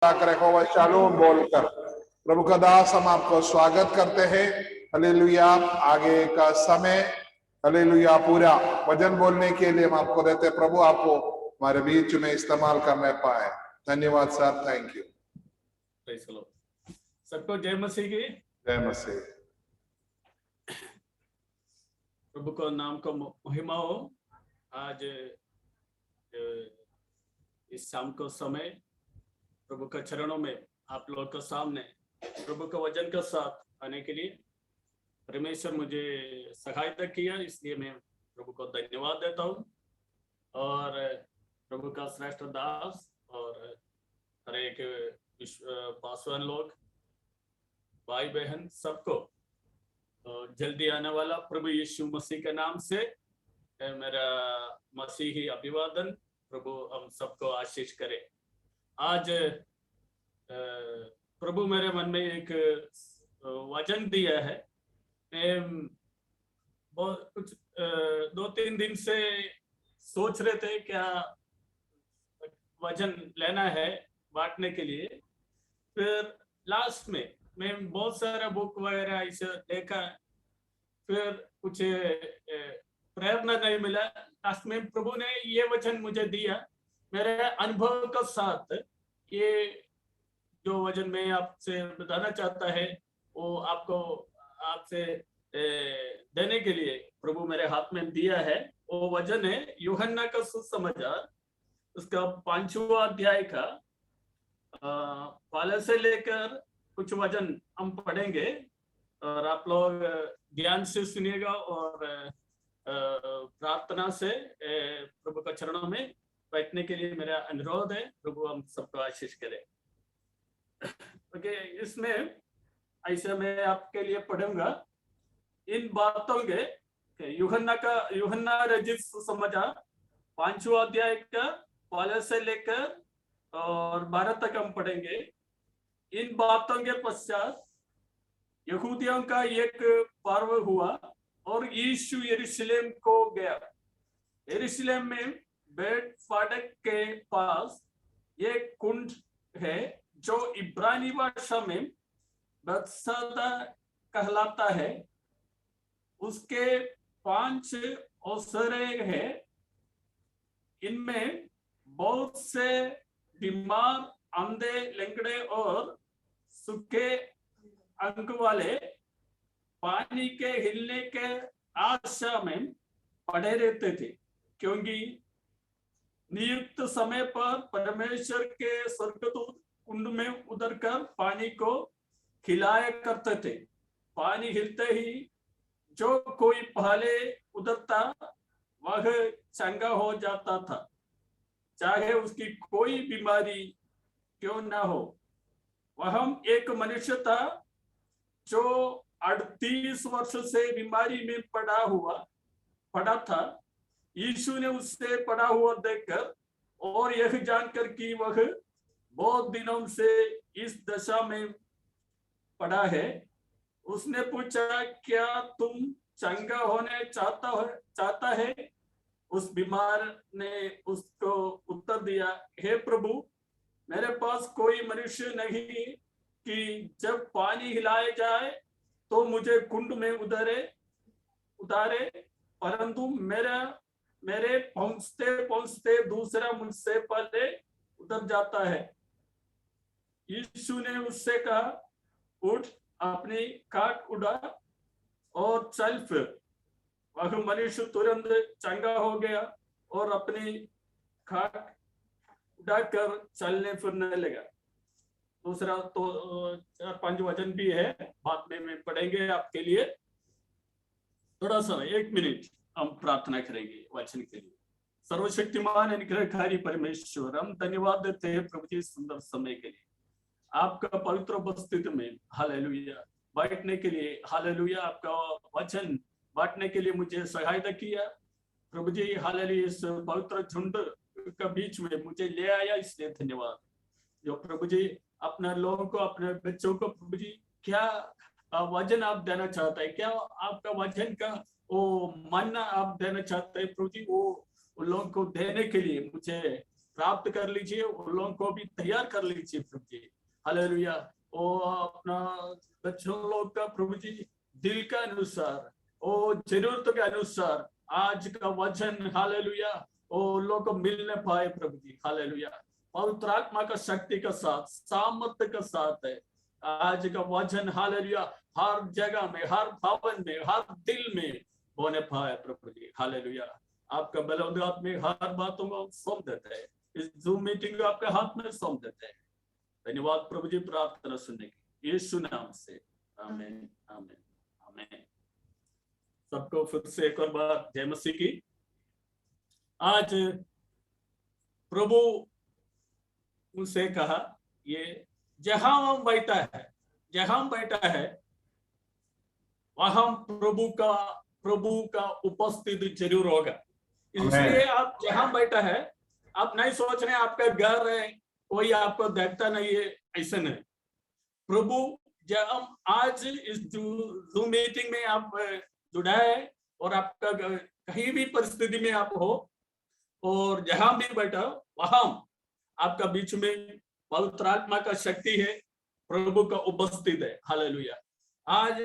आकर यहोवा शालोम बोलकर प्रभु का दास हम आपको स्वागत करते हैं। हालेलुया। आगे का समय हालेलुया पूरा वचन बोलने के लिए हम आपको देते हैं। प्रभु आपको हमारे बीच में इस्तेमाल करने पाए। धन्यवाद सर, थैंक यू। सबको जय मसीह की। जय मसीह। प्रभु को नाम को महिमा हो। आज इस शाम को समय प्रभु के चरणों में आप लोगों के सामने प्रभु के वचन के साथ आने के लिए परमेश्वर मुझे सहायता किया, इसलिए मैं प्रभु को धन्यवाद देता हूँ। और प्रभु का श्रेष्ठ दास और हर एक पासवान लोग, भाई बहन, सबको जल्दी आने वाला प्रभु यीशु मसीह के नाम से मेरा मसीही अभिवादन। प्रभु हम सबको आशीष करे। आज प्रभु मेरे मन में एक वचन दिया है। बहुत कुछ 2-3 दिन से सोच रहे थे क्या वचन लेना है बांटने के लिए। फिर लास्ट में मैं बहुत सारा बुक वगैरह इसे देखा, फिर कुछ प्रेरणा नहीं मिला। लास्ट में प्रभु ने ये वचन मुझे दिया मेरे अनुभव के साथ। ये जो वचन मैं आपसे बताना चाहता है वो आपको आपसे देने के लिए प्रभु मेरे हाथ में दिया है। वो वचन है यूहन्ना का सुसमाचार, उसका 5वां अध्याय का पहले से लेकर कुछ वचन हम पढ़ेंगे और आप लोग ध्यान से सुनिएगा और प्रार्थना से प्रभु के चरणों में बैठने के लिए मेरा अनुरोध है। प्रभु हम सबको आशीष करे। ओके, इसमें ऐसे मैं आपके लिए पढ़ूंगा इन बातों के यूहन्ना रचित सुसमाचार 5वां अध्याय का पहले से लेकर और 12 तक हम पढ़ेंगे। इन बातों के पश्चात यहूदियों का एक पर्व हुआ और यीशु यरूशलेम को गया। यरूशलेम में बैत फाटक के पास एक कुंड है जो इब्रानी भाषा में बेतसदा कहलाता है। उसके 5 ओसरे हैं। इनमें बहुत से बीमार, अंधे, लंगड़े और सूखे अंग वाले पानी के हिलने के आशा में पड़े रहते थे, क्योंकि नियुक्त समय पर परमेश्वर के स्वर्गदूत कुंड में उतरकर पानी को खिलाया करते थे। पानी हिलते ही जो कोई पहले उतरता वह चंगा हो जाता था, चाहे उसकी कोई बीमारी क्यों ना हो। वह एक मनुष्य था जो 38 वर्ष से बीमारी में पड़ा था। यीशु ने उससे पड़ा हुआ देखकर और यह जानकर कि वह बहुत दिनों से इस दशा में पड़ा है, उसने पूछा, क्या तुम चंगा होने चाहता है? उस बीमार ने उसको उत्तर दिया, हे प्रभु, मेरे पास कोई मनुष्य नहीं कि जब पानी हिलाया जाए तो मुझे कुंड में उतारे, परंतु मेरे पहुंचते दूसरा मुझसे पहले उतर जाता है। यीशु ने उससे कहा, उठ, अपनी खाट उठा और चल फिर। वह मनुष्य तुरंत चंगा हो गया और अपनी खाट उठाकर चलने फिरने लगा। दूसरा तो 4-5 वचन भी है, बाद में पढ़ेंगे आपके लिए। थोड़ा सा 1 मिनट हम प्रार्थना करेंगे वचन के लिए। सर्वशक्तिमान अनुग्रहकारी परमेश्वर, हम धन्यवाद देते हैं प्रभु जी सुंदर समय के लिए, आपका पवित्र उपस्थिति में। हालेलुया, बैठने के लिए, हालेलुया, आपका वचन बांटने के लिए मुझे सहायता किया प्रभु जी। हालेलुया, इस पवित्र झुंड के बीच में मुझे ले आया, इसलिए धन्यवाद। जो प्रभु जी अपने लोगों को, अपने बच्चों को प्रभु जी क्या वचन आप देना चाहते हैं, क्या आपका वचन का वो मानना आप देना चाहते हैं प्रभु जी, वो उन लोगों को देने के लिए मुझे प्राप्त कर लीजिए, उन लोगों को भी तैयार कर लीजिए प्रभु जी। हालेलुया। ओ अपना बच्चों लोग का प्रभु जी दिल के अनुसार, ओ जरूरत के अनुसार आज का वचन हालेलुया ओ लोग को मिलने पाए प्रभु जी। हालेलुया। पवित्र आत्मा का शक्ति के साथ, सामर्थ्य के साथ है आज का वचन हालेलुया हर जगह में, हर भवन में, हर दिल में होने पाए प्रभु जी। हालेलुया। आपका बलवंत में हर बातों को सौंप देते हैं, इस जूम मीटिंग को आपके हाथ में सौंप देते हैं। धन्यवाद प्रभु जी प्रार्थना सुनने की, यीशु नाम से आमीन आमीन आमीन। सबको फिर से एक और बार जय मसीह की। आज प्रभु उनसे कहा, ये जहां हम बैठा है वहां प्रभु का उपस्थिति जरूर होगा। इसलिए आप जहां बैठा है, आप नहीं सोच रहे आपका घर है, कोई आपको देखता नहीं है, ऐसा नहीं। प्रभु जब हम आज इस जूम मीटिंग में आप जुड़ा है और आपका कहीं भी परिस्थिति में आप हो और जहां भी बैठा वहां आपका बीच में पवित्र आत्मा का शक्ति है, प्रभु का उपस्थित है। हालेलुया। आज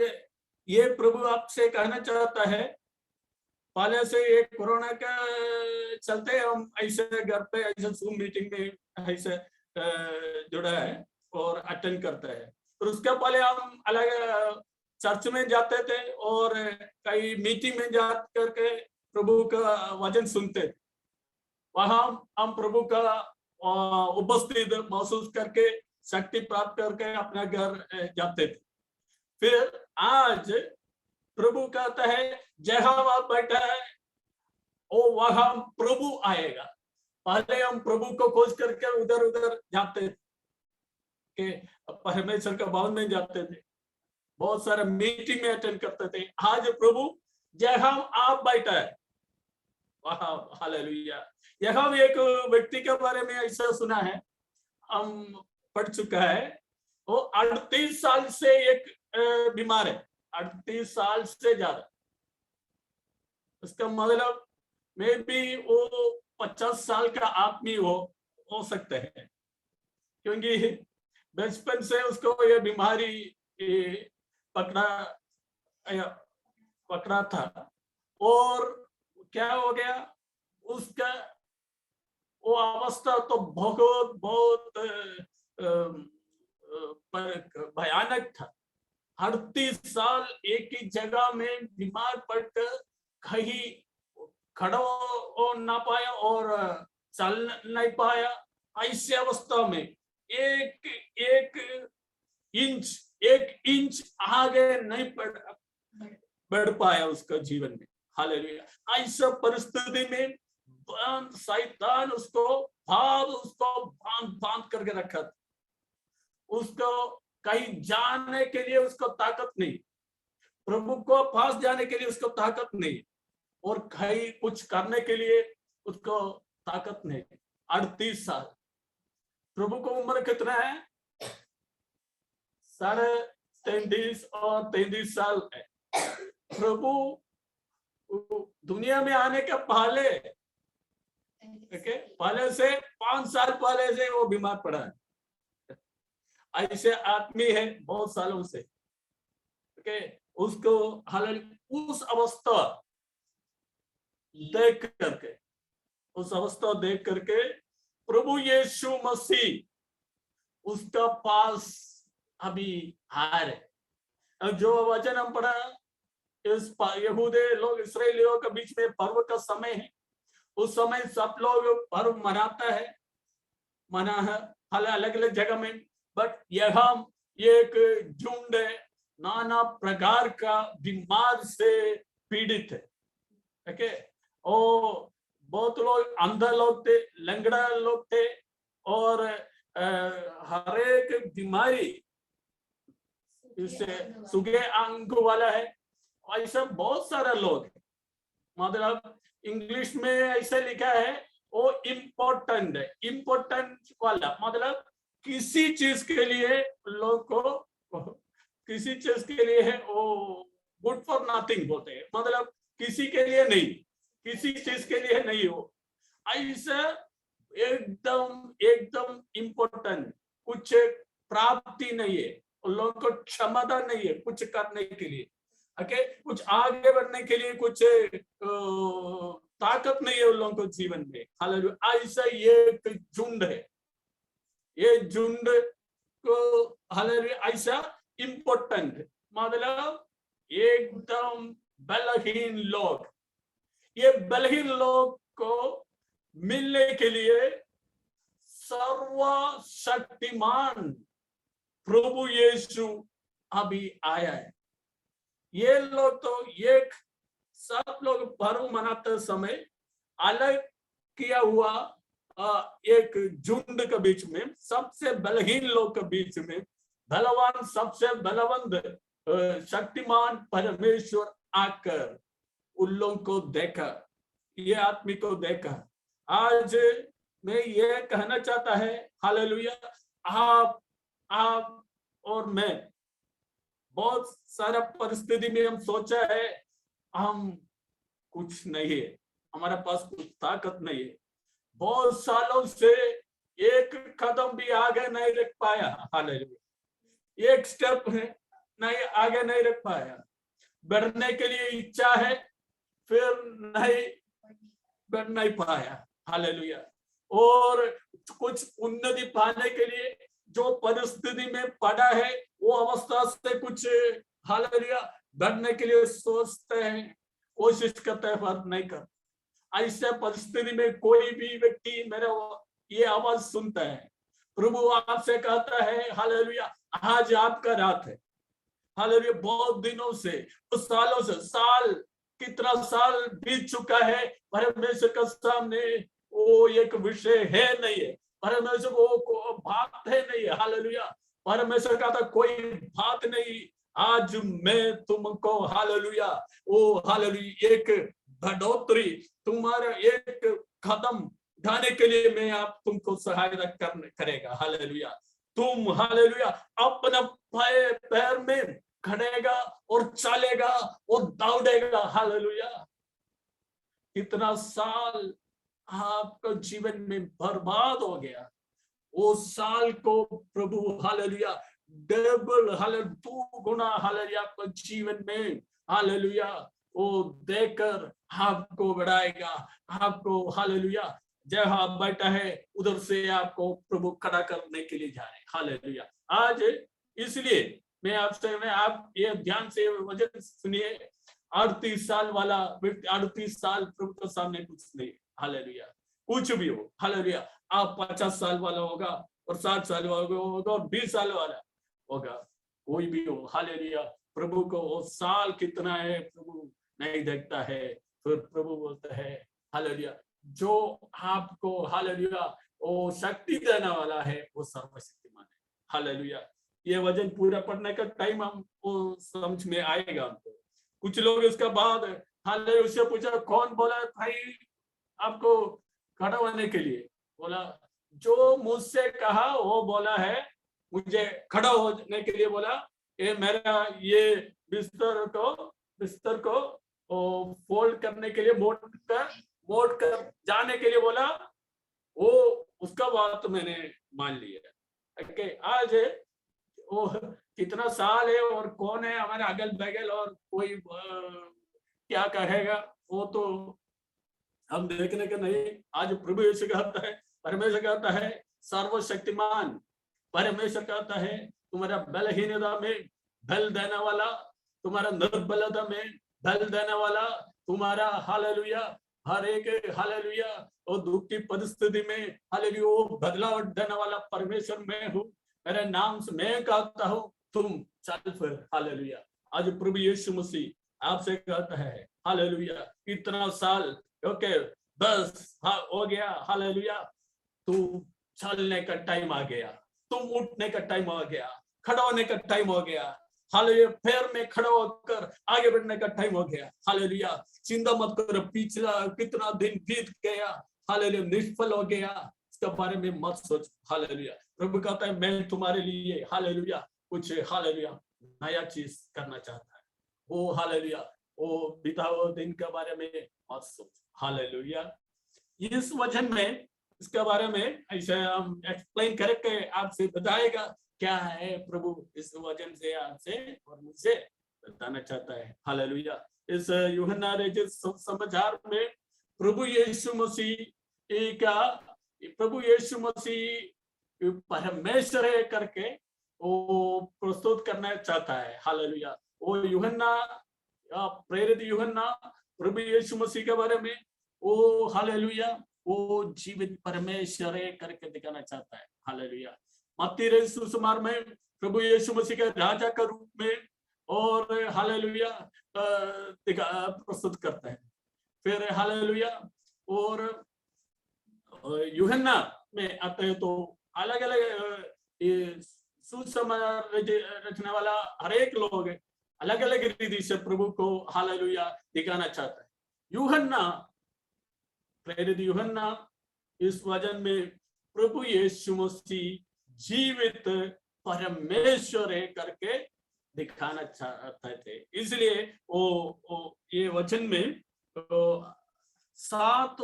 ये प्रभु आपसे कहना चाहता है, पहले से ये कोरोना का चलते हम ऐसे घर पे ऐसे जूम मीटिंग में ऐसे जुड़ा है और अटेंड करता है। और उसके पहले हम अलग चर्च में जाते थे और कई मीटिंग में जा करके प्रभु का वचन सुनते थे। वहां हम प्रभु का उपस्थित महसूस करके शक्ति प्राप्त करके अपना घर जाते थे। फिर आज प्रभु कहता है जहां आप बैठा है ओ वहां प्रभु आएगा। पहले हम प्रभु को खोज करके उधर उधर जाते थे, कि परमेश्वर का भवन में जाते थे, बहुत सारे मीटिंग में अटेंड करते थे। आज प्रभु जहां आप बैठा है वहां, हालेलुया। यहाँ भी एक व्यक्ति के बारे में ऐसा सुना है, हम पढ़ चुका है, वो 38 साल से एक बीमार है, 38 साल से ज्यादा। उसका मतलब में भी वो 50 साल का आदमी हो सकते हैं, क्योंकि बचपन से उसको ये बीमारी पकड़ा था। और क्या हो गया, उसका वो अवस्था तो बहुत बहुत भयानक था। 38 साल एक ही जगह में बीमार पड़कर कहीं खड़ा हो ना पाया और चल नहीं पाया। ऐसी अवस्था में एक इंच आगे नहीं बढ़ पाया उसका जीवन में। हालेलुया। ऐसा परिस्थिति में शैतान उसको बांध करके रखा था। उसको कहीं जाने के लिए उसको ताकत नहीं, प्रभु को पास जाने के लिए उसको ताकत नहीं, और कहीं कुछ करने के लिए उसको ताकत नहीं। 38 साल। प्रभु को उम्र कितना है? 33.5 और 33 साल है। प्रभु दुनिया में आने के पहले से 5 साल पहले से वो बीमार पड़ा है। ऐसे आदमी है बहुत सालों से। उसको हालांकि उस अवस्था देख करके प्रभु यीशु मसीह उसका पास अभी आ रहे। जो वचन हम पढ़ा, इस यहूदी लोग इस्राएलियों के बीच में पर्व का समय है। उस समय सब लोग पर्व मनाता है, मना है अलग अलग जगह में। बट यहाँ एक झुंड नाना प्रकार का बीमार से पीड़ित है। और बहुत लोग अंधा लोग थे, लंगड़ा लोग थे, और हर एक बीमारी इससे सुगे अंग वाला है। ऐसा बहुत सारा लोग, मतलब इंग्लिश में ऐसा लिखा है वो इम्पोर्टेंट है, इम्पोर्टेंट वाला, मतलब किसी चीज के लिए लोग को किसी चीज के लिए है वो गुड फॉर नथिंग बोलते हैं, मतलब किसी के लिए नहीं, किसी चीज के लिए नहीं हो। ऐसा एकदम एकदम इम्पोर्टेंट, कुछ प्राप्ति नहीं है उन लोगों को, क्षमता नहीं है कुछ करने के लिए, ओके, कुछ आगे बढ़ने के लिए कुछ ताकत नहीं है उन लोगों को जीवन में। हालेलुया। ऐसा ये एक झुंड है, ये झुंड को हालेलुया ऐसा इम्पोर्टेंट, मतलब एकदम बलहीन लोग, ये बलहीन लोग को मिलने के लिए सर्वशक्तिमान प्रभु यीशु अभी आया है। ये लोग तो एक सब लोग पर्व मनाते समय अलग किया हुआ एक झुंड के बीच में, सबसे बलहीन लोग के बीच में बलवान, सबसे बलवंत शक्तिमान परमेश्वर आकर उन लोगों को देखा, ये आदमी को देखा। आज मैं ये कहना चाहता है हालेलुया, आप और मैं बहुत सारा परिस्थिति में हम सोचा है हम कुछ नहीं है, हमारे पास कुछ ताकत नहीं है, बहुत सालों से एक कदम भी आगे नहीं रख पाया, हालेलुया, एक स्टेप नहीं आगे नहीं रख पाया, बढ़ने के लिए इच्छा है फिर नहीं बढ़ नहीं पाया, हालेलुया। और कुछ उन्नति पाने के लिए जो परिस्थिति में पड़ा है वो अवस्था से कुछ हालेलुया बढ़ने के लिए सोचते हैं, कोशिश करते हैं पर नहीं कर। ऐसे परिस्थिति में कोई भी व्यक्ति मेरा ये आवाज सुनता है, प्रभु आपसे कहता है हालेलुया आज आपका रात है, हालेलुया। बहुत दिनों से, उस सालों से, साल कितना साल बीत चुका है, परमेश्वर के सामने वो एक विषय है नहीं है, परमेश्वर को बात है नहीं है, हालेलुया। परमेश्वर का था कोई बात नहीं, आज मैं तुमको हालेलुया ओ हालेलुया एक बढ़ोतरी, तुम्हारा एक कदम उठाने के लिए मैं आप तुमको सहायता करेगा, हालेलुया। तुम हालेलुया अपना पैर में खड़ेगा और चलेगा और दौड़ेगा, हालेलुया। कितना साल आपका जीवन में बर्बाद हो गया, वो साल को प्रभु हालेलुया डबल हालेलुया 2 गुना हालेलुया आपका जीवन में हालेलुया वो देकर आपको बढ़ाएगा, आपको हालेलुया जहां आप बैठा है उधर से आपको प्रभु खड़ा करने के लिए जा रहे हैं, हालेलुया। आज इसलिए मैं आपसे आप ये ध्यान से वचन सुनिए, 38 साल वाला व्यक्ति 38 साल प्रभु के सामने कुछ नहीं, हालेलुया, कुछ भी हो, हालेलुया। आप 50 साल वाला होगा और 60 साल वाला होगा और 20 साल वाला होगा, कोई भी हो, हालेलुया। प्रभु को वो साल कितना है प्रभु नहीं देखता है, फिर प्रभु बोलता है हालेलुया जो आपको हालेलुया वो शक्ति देने वाला है वो सर्वशक्तिमान है, हालेलुया। ये वचन पूरा पढ़ने का टाइम हमको समझ में आएगा हमको। कुछ लोग इसके बाद हालेलुया उससे पूछा कौन बोला भाई आपको खड़ा होने के लिए, बोला जो मुझसे कहा वो बोला है, मुझे खड़ा होने के लिए बोला, ये मेरा ये बिस्तर को फोल्ड करने के लिए मोड़ कर जाने के लिए बोला, वो उसका बात मैंने मान लिया। ओके, आज वो कितना साल है और कौन है हमारे अगल बगल और कोई क्या कहेगा वो तो हम देखने के नहीं। आज प्रभु यीशु कहता है, परमेश्वर कहता है सर्वशक्तिमान परमेश्वर कहता है तुम्हारा बलहीनता में बल देने वाला, तुम्हारा निर्बलता में बल देने वाला, तुम्हारा हालेलुया हर एक हालेलुया और दुख की परिस्थिति में हालेलुया वो बदलाव देने वाला परमेश्वर मैं हूँ, मेरे नाम से मैं कहता हूँ तुम चल फिर, हालेलुया। आज प्रभु यीशु मसीह आपसे कहता है हालेलुया इतना साल ओके बस हो गया, हालेलुया तू चलने का टाइम आ गया, तुम उठने का टाइम आ गया, खड़ा होने का टाइम हो गया, हालेलुया पैर में खड़ा होकर आगे बढ़ने का टाइम हो गया, हालेलुया। चिंता मत करो पिछला कितना दिन बीत गया, हालेलुया निष्फल हो गया, इसके बारे में मत सोच, हालेलुया। प्रभु कहता है मैं तुम्हारे लिए हालेलुया कुछ हालेलुया नया चीज करना चाहता है, वो हालेलुया वो बीता हुआ दिन के बारे में मत सोच, हालेलुया। इस वचन में इसके बारे में ऐसे हम एक्सप्लेन करके आपसे बताएगा क्या है प्रभु इस वचन से आपसे और मुझसे बताना चाहता है। हालेलुया। इस यूहन्ना रचित समाचार में प्रभु यीशु मसीह का प्रभु यीशु मसीह परमेश्वर है करके वो प्रस्तुत करना चाहता है। हालेलुया। वो यूहन्ना प्रेरित यूहन्ना प्रभु यीशु मसीह के बारे में वो हालेलुया वो जीवित परमेश्वर है करके दिखाना चाहता है। हालेलुया। मत्ती रचित सुसमाचार में प्रभु यीशु मसीह के राजा का रूप में और हालेलुया प्रस्तुत करता है। फिर हालेलुया और यूहन्ना में आते हैं तो अलग अलग सुसमाचार रचने वाला हर एक लोग अलग अलग रीति से प्रभु को हालेलुया दिखाना चाहता है। यूहन्ना प्रेरित यूहन्ना इस वचन में प्रभु यीशु मसीह जीवित परमेश्वर है करके दिखाना चाहते थे। इसलिए वो ये वचन में तो सात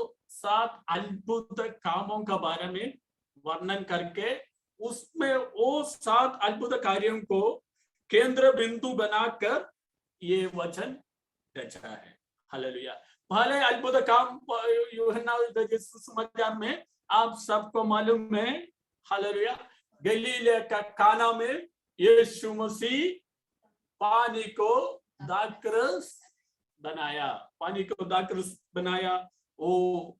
अद्भुत कामों का बारे में वर्णन करके उसमें वो 7 अद्भुत कार्यों को केंद्र बिंदु बनाकर ये वचन रचा है। हालेलुया। पहले अद्भुत काम यूहन्ना समाचार में आप सबको मालूम है। हालेलुया। गलीले का काना में यीशु मसीह पानी को दाखरस बनाया, पानी को दाखरस बनाया। वो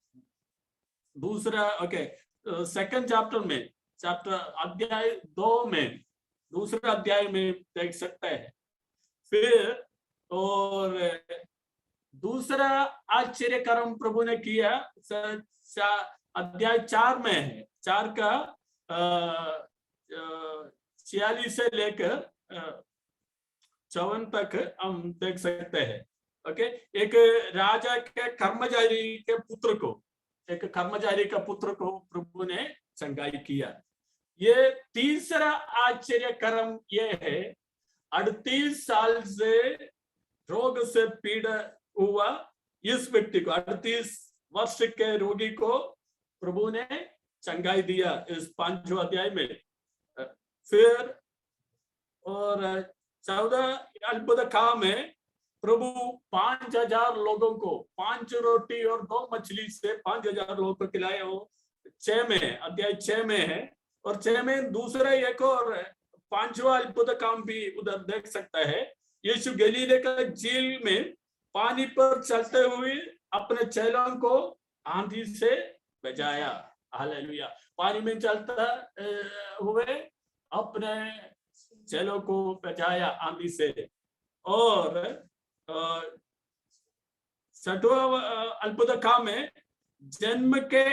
दूसरा सेकंड चैप्टर में चैप्टर अध्याय 2 में दूसरा अध्याय में देख सकते हैं। फिर और दूसरा आश्चर्य कर्म प्रभु ने किया अध्याय 4 में है। 4 का 46 से लेकर 54 तक हम देख सकते हैं। ओके। एक राजा के कर्मचारी के पुत्र को प्रभु ने चंगाई किया। ये तीसरा आश्चर्य कर्म ये है 38 साल से रोग से पीड़ा हुआ इस व्यक्ति को 38 वर्ष के रोगी को प्रभु ने चंगाई दिया इस 5वें अध्याय में। फिर और 14 अद्भुत काम है प्रभु 5000 लोगों को 5 रोटी और 2 मछली से 5000 लोगों को खिलाए। वो 6 में अध्याय 6 में है और 6 में दूसरा एक और 5वां अद्भुत काम भी उधर देख सकता है। यीशु गलीले का झील में पानी पर चलते हुए अपने चेलों को आंधी से बचाया। हालेलुया। पानी में चलता हुए अपने चेलों को बचाया आंधी से। और 6वां अद्भुत काम है जन्म के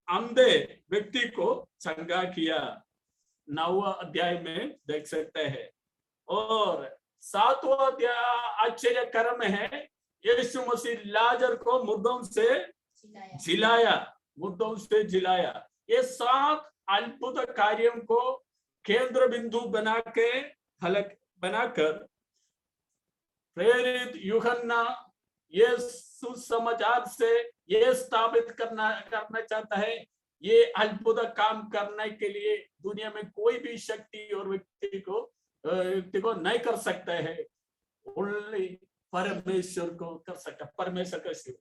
अंधे व्यक्ति को चंगा किया। 9वां अध्याय में देख सकते हैं। और 7वां आश्चर्य कर्म है यीशु मसीह लाजर को मुर्दों से जिलाया। ये 7 अद्भुत कार्यों को केंद्र बिंदु बनाकर प्रेरित यूहन्ना ये सुसमाचार से ये स्थापित करना चाहता है। ये अद्भुत काम करने के लिए दुनिया में कोई भी शक्ति और व्यक्ति को नहीं कर सकता है। ओनली परमेश्वर को कर सकता है। परमेश्वर का शिव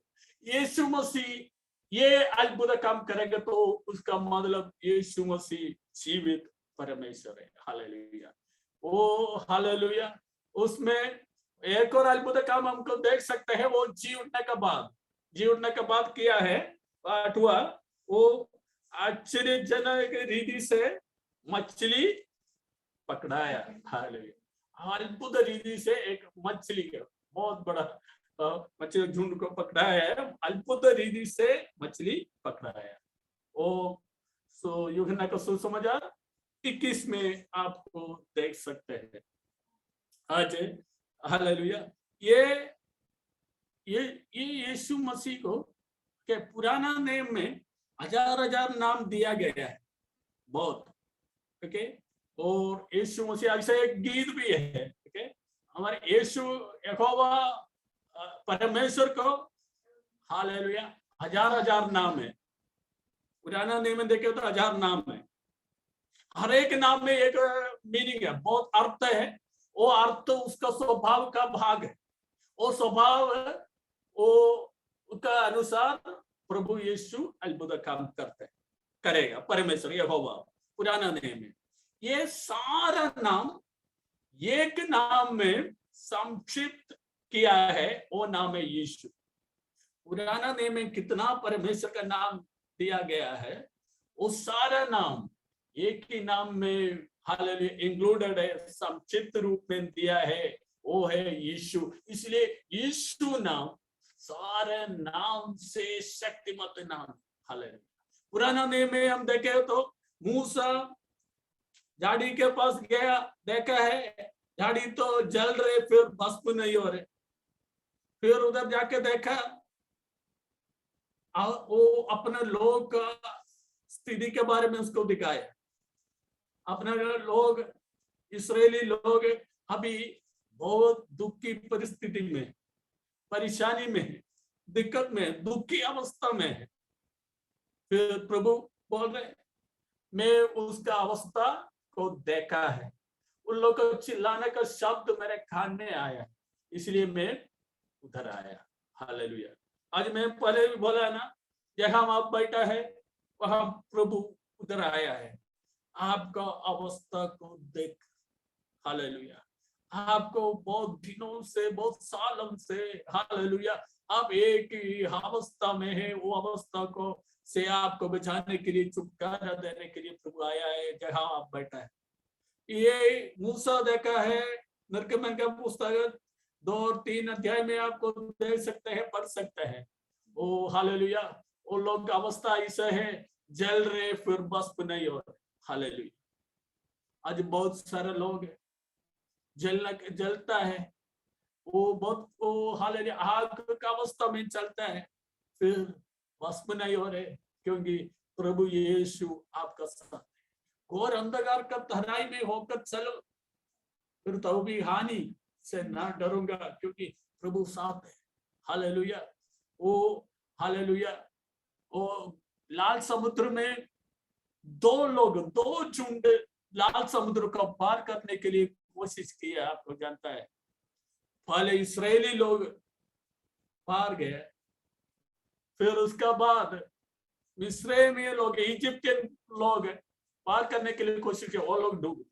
यीशु मसीह ये अद्भुत काम करेगा तो उसका मतलब यीशु मसीह जीवित परमेश्वर है। हालेलुया। ओ हालेलुया। उसमें एक और अद्भुत काम हमको देख सकते हैं। वो जी उठने के बाद किया है 8वां। वो आश्चर्यजनक रीति से मछली पकड़ाया। हालेलुया। अद्भुत रीति से एक मछली का बहुत बड़ा मछली झुंड को पकड़ाया है। अद्भुत रीति से मछली पकड़ाया। ओ सो यूहन्ना का सुसमाचार 21 में आपको देख सकते हैं। आज हालेलुया। ये यीशु मसीह को के पुराना नेम में हजार नाम दिया गया है बहुत। ओके। और यीशु मसीह ऐसा एक गीत भी है। ओके। हमारे यीशु यहोवा परमेश्वर को हालेलुया हजार नाम है। पुराना नियम में देखे तो 1000 नाम है, हर एक नाम में एक मीनिंग है, बहुत अर्थ है। वो अर्थ उसका स्वभाव का भाग है, वो स्वभाव वो उसका अनुसार प्रभु यीशु अद्भुत काम करते हैं, करेगा परमेश्वर यहोवा। पुराना नियम में ये सारा नाम एक नाम में संक्षिप्त किया है, वो नाम है यीशु। पुराना नियम में कितना परमेश्वर का नाम दिया गया है, वो सारा नाम एक ही नाम में हालेलुया इंक्लूडेड है, संक्षिप्त रूप में दिया है, वो है यीशु। इसलिए यीशु नाम सारे नाम से शक्तिमत नाम। हालेलुया। पुराना नियम में हम देखे तो मूसा झाड़ी के पास गया, देखा है झाड़ी तो जल रहे, फिर भस्म नहीं हो रहे। फिर उधर जाके देखा, वो अपने लोग का स्थिति के बारे में उसको दिखाया। अपने लोग, इस्राएली लोग अभी बहुत दुख की परिस्थिति में, परेशानी में, दिक्कत में, दुख की अवस्था में है। फिर प्रभु बोल रहे, मैं उसका अवस्था को देखा है, उन लोग को चिल्लाने का शब्द मेरे कान में आया, इसलिए मैं उधर आया। हालेलुया। आज मैं पहले भी बोला ना, जहां आप बैठा है वहां प्रभु उधर आया है, आपका अवस्था को देख। हालेलुया। आपको बहुत दिनों से, बहुत सालों से, हालेलुया, आप एक ही अवस्था में है, वो अवस्था को से आपको बचाने के लिए, छुटकारा देने के लिए प्रभु आया है जहां आप बैठा है। ये मूसा देखा है, निर्गमन का पुस्तक 2 और 3 अध्याय में आपको देख सकते हैं, पढ़ सकते हैं। वो हालेलुया, वो लोग का अवस्था ऐसा है, जल रहे फिर भस्म नहीं हो रहे। हालेलुया। आज बहुत सारे लोग जलता है, वो बहुत, वो हालेलुया आग का अवस्था में चलता है, फिर भस्म नहीं हो रहे, क्योंकि प्रभु यीशु आपका साथ है। घोर अंधकार का तहराई में होकर चलो, फिर तो भी हानि से ना डरूंगा, क्योंकि प्रभु साथ है। हालेलुया। वो हालेलुया, वो लाल समुद्र में 2 झुंड लाल समुद्र को पार करने के लिए कोशिश की है, आपको जानता है। पहले इस्राएली लोग पार गए, फिर उसका बाद मिस्र लोग, इजिप्ट के लोग पार करने के लिए कोशिश की, वो लोग डूब गए।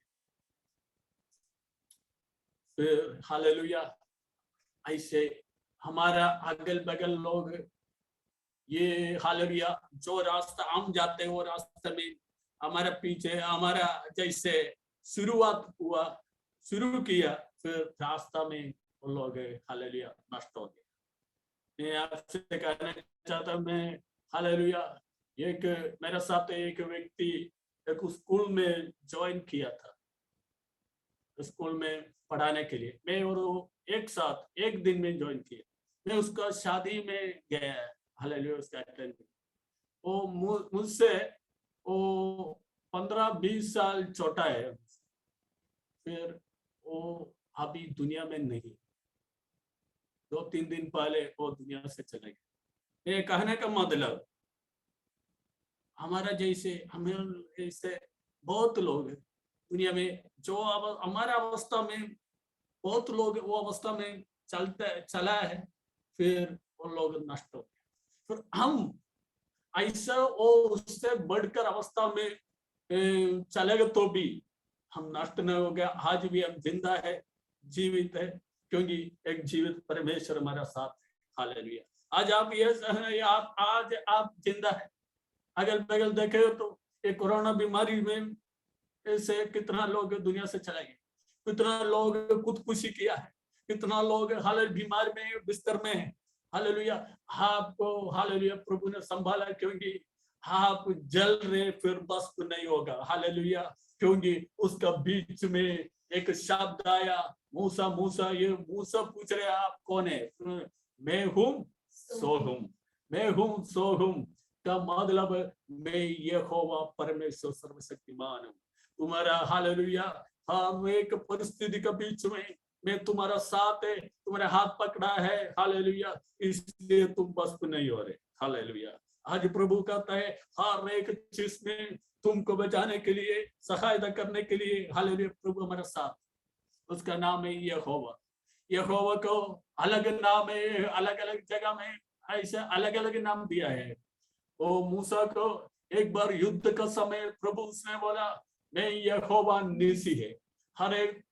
फिर हालेलुया, ऐसे हमारा अगल बगल लोग, ये हालेलुया जो रास्ता हम जाते हैं, वो रास्ते में हमारा पीछे, हमारा जैसे शुरुआत हुआ, शुरू किया, फिर रास्ता में वो लोग हालेलुया नष्ट हो गए। मैं आपसे कहना चाहता हूं, मैं हालेलुया, एक मेरे साथ एक व्यक्ति एक स्कूल में ज्वाइन किया था, स्कूल में पढ़ाने के लिए। मैं और वो एक साथ एक दिन में ज्वाइन किया। मैं उसका शादी में गया, हालेलुया, उसका अटेंड। वो मुझसे वो 15-20 साल छोटा है। फिर वो अभी दुनिया में नहीं, 2-3 दिन पहले वो दुनिया से चले गए। ये कहने का मतलब, हमारा जैसे, हमें जैसे बहुत लोग दुनिया में, जो हमारा अवस्था में, बहुत लोग वो अवस्था में चला है, फिर वो लोग नष्ट हो गए। फिर हम ऐसा वो उससे बढ़कर अवस्था में चलेगा तो भी हम नष्ट नहीं हो गया। आज भी हम जिंदा है, जीवित है, क्योंकि एक जीवित परमेश्वर हमारा साथ है। हालेलुया। आज आप ये आज आप जिंदा है। अगल बगल देखे हो तो ये कोरोना बीमारी में ऐसे कितना लोग दुनिया से चले गए, कितना लोग खुदकुशी किया है, कितना लोग हालेलुया बीमार में, बिस्तर में है। हालेलुया, आपको हालेलुया प्रभु ने संभाला, क्योंकि आप जल रहे फिर भस्म नहीं होगा। हालेलुया, क्योंकि उसका बीच में एक शब्द आया, मूसा मूसा। ये मूसा पूछ रहे आप कौन है? मैं हूं सो हूं, मैं हूं सो हूं का मतलब मैं यहोवा परमेश्वर सर्वशक्तिमान हूं। तुम्हारा हालेलुया हर एक परिस्थिति के बीच में मैं तुम्हारा साथ है, तुम्हारे हाथ पकड़ा है। हालेलुया, इसलिए तुम भस्म नहीं हो रहे। हालेलुया, आज प्रभु कहता है हर एक चीज में तुमको बचाने के लिए, सहायता करने के लिए, हालेलुया, प्रभु हमारा साथ। उसका नाम है यहोवा। यहोवा को अलग नाम है, अलग अलग जगह में ऐसे अलग अलग नाम दिया है। वो मूसा को एक बार युद्ध का समय प्रभु उसने बोला मैं यहोवा निसी है, हर एक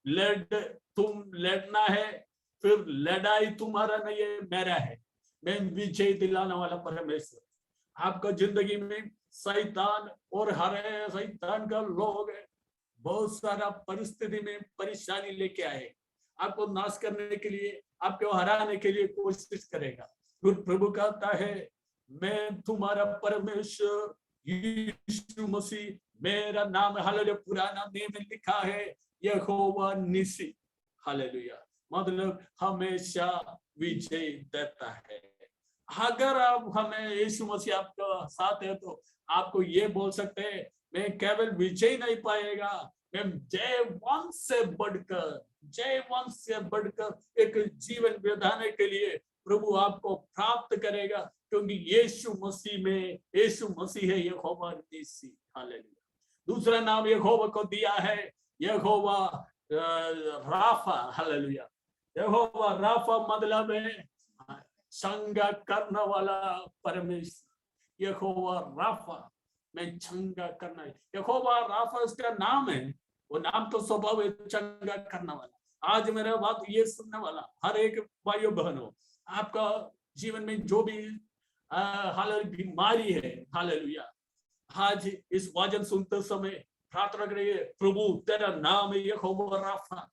तुम लड़ना है, फिर लड़ाई तुम्हारा नहीं है मेरा है, मैं विजय दिलाने वाला परमेश्वर। आपका जिंदगी में शैतान और हर शैतान का लोग बहुत सारा परिस्थिति में परेशानी लेके आए, आपको नाश करने के लिए, आपको हराने के लिए कोशिश करेगा। फिर प्रभु कहता है मैं तुम्हारा परमेश्वर यीशु मसीह, मेरा नाम हालेलुया, पुराना नेम में लिखा है यहोवा निसी, हालेलुया, मतलब हमेशा विजय देता है। अगर आप हमें यीशु मसीह आपका साथ है तो आपको ये बोल सकते हैं मैं केवल विजय नहीं पाएगा, मैं जयवंश से बढ़कर एक जीवन बिताने के लिए प्रभु आपको प्राप्त करेगा, क्योंकि यीशु मसीह में, यीशु मसीह है यहोवा निसी, हालेलुया। दूसरा नाम यहोवा को दिया है यहोवा राफा, हालेलुया। यहोवा राफा मतलब है चंगा करने वाला परमेश्वर। यहोवा राफा में चंगा करना है, यहोवा राफा उसका नाम है, वो नाम तो स्वभाव है चंगा करने वाला। आज मेरा बात ये सुनने वाला हर एक भाइयों बहनों, आपका जीवन में जो भी हालेलुया बीमारी है, हालेलुया, आज इस वचन सुनते समय प्रार्थना करिए प्रभु तेरा नाम है यहोवा राफा,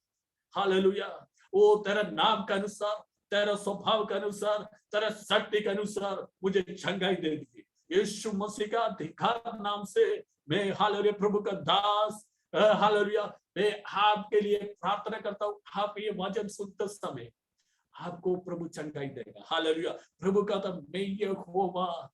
हालेलुया। वो तेरा नाम के अनुसार, तेरा स्वभाव के अनुसार, तेरा शक्ति के अनुसार मुझे चंगाई दे दी। यीशु मसीह का अधिकार नाम से मैं हालेलुया प्रभु का दास, हालेलुया, मैं आपके लिए प्रार्थना करता हूँ। आप ये वचन सुनते समय आपको प्रभु चंगाई देगा, हालेलुया। प्रभु का तो मैं यहोवा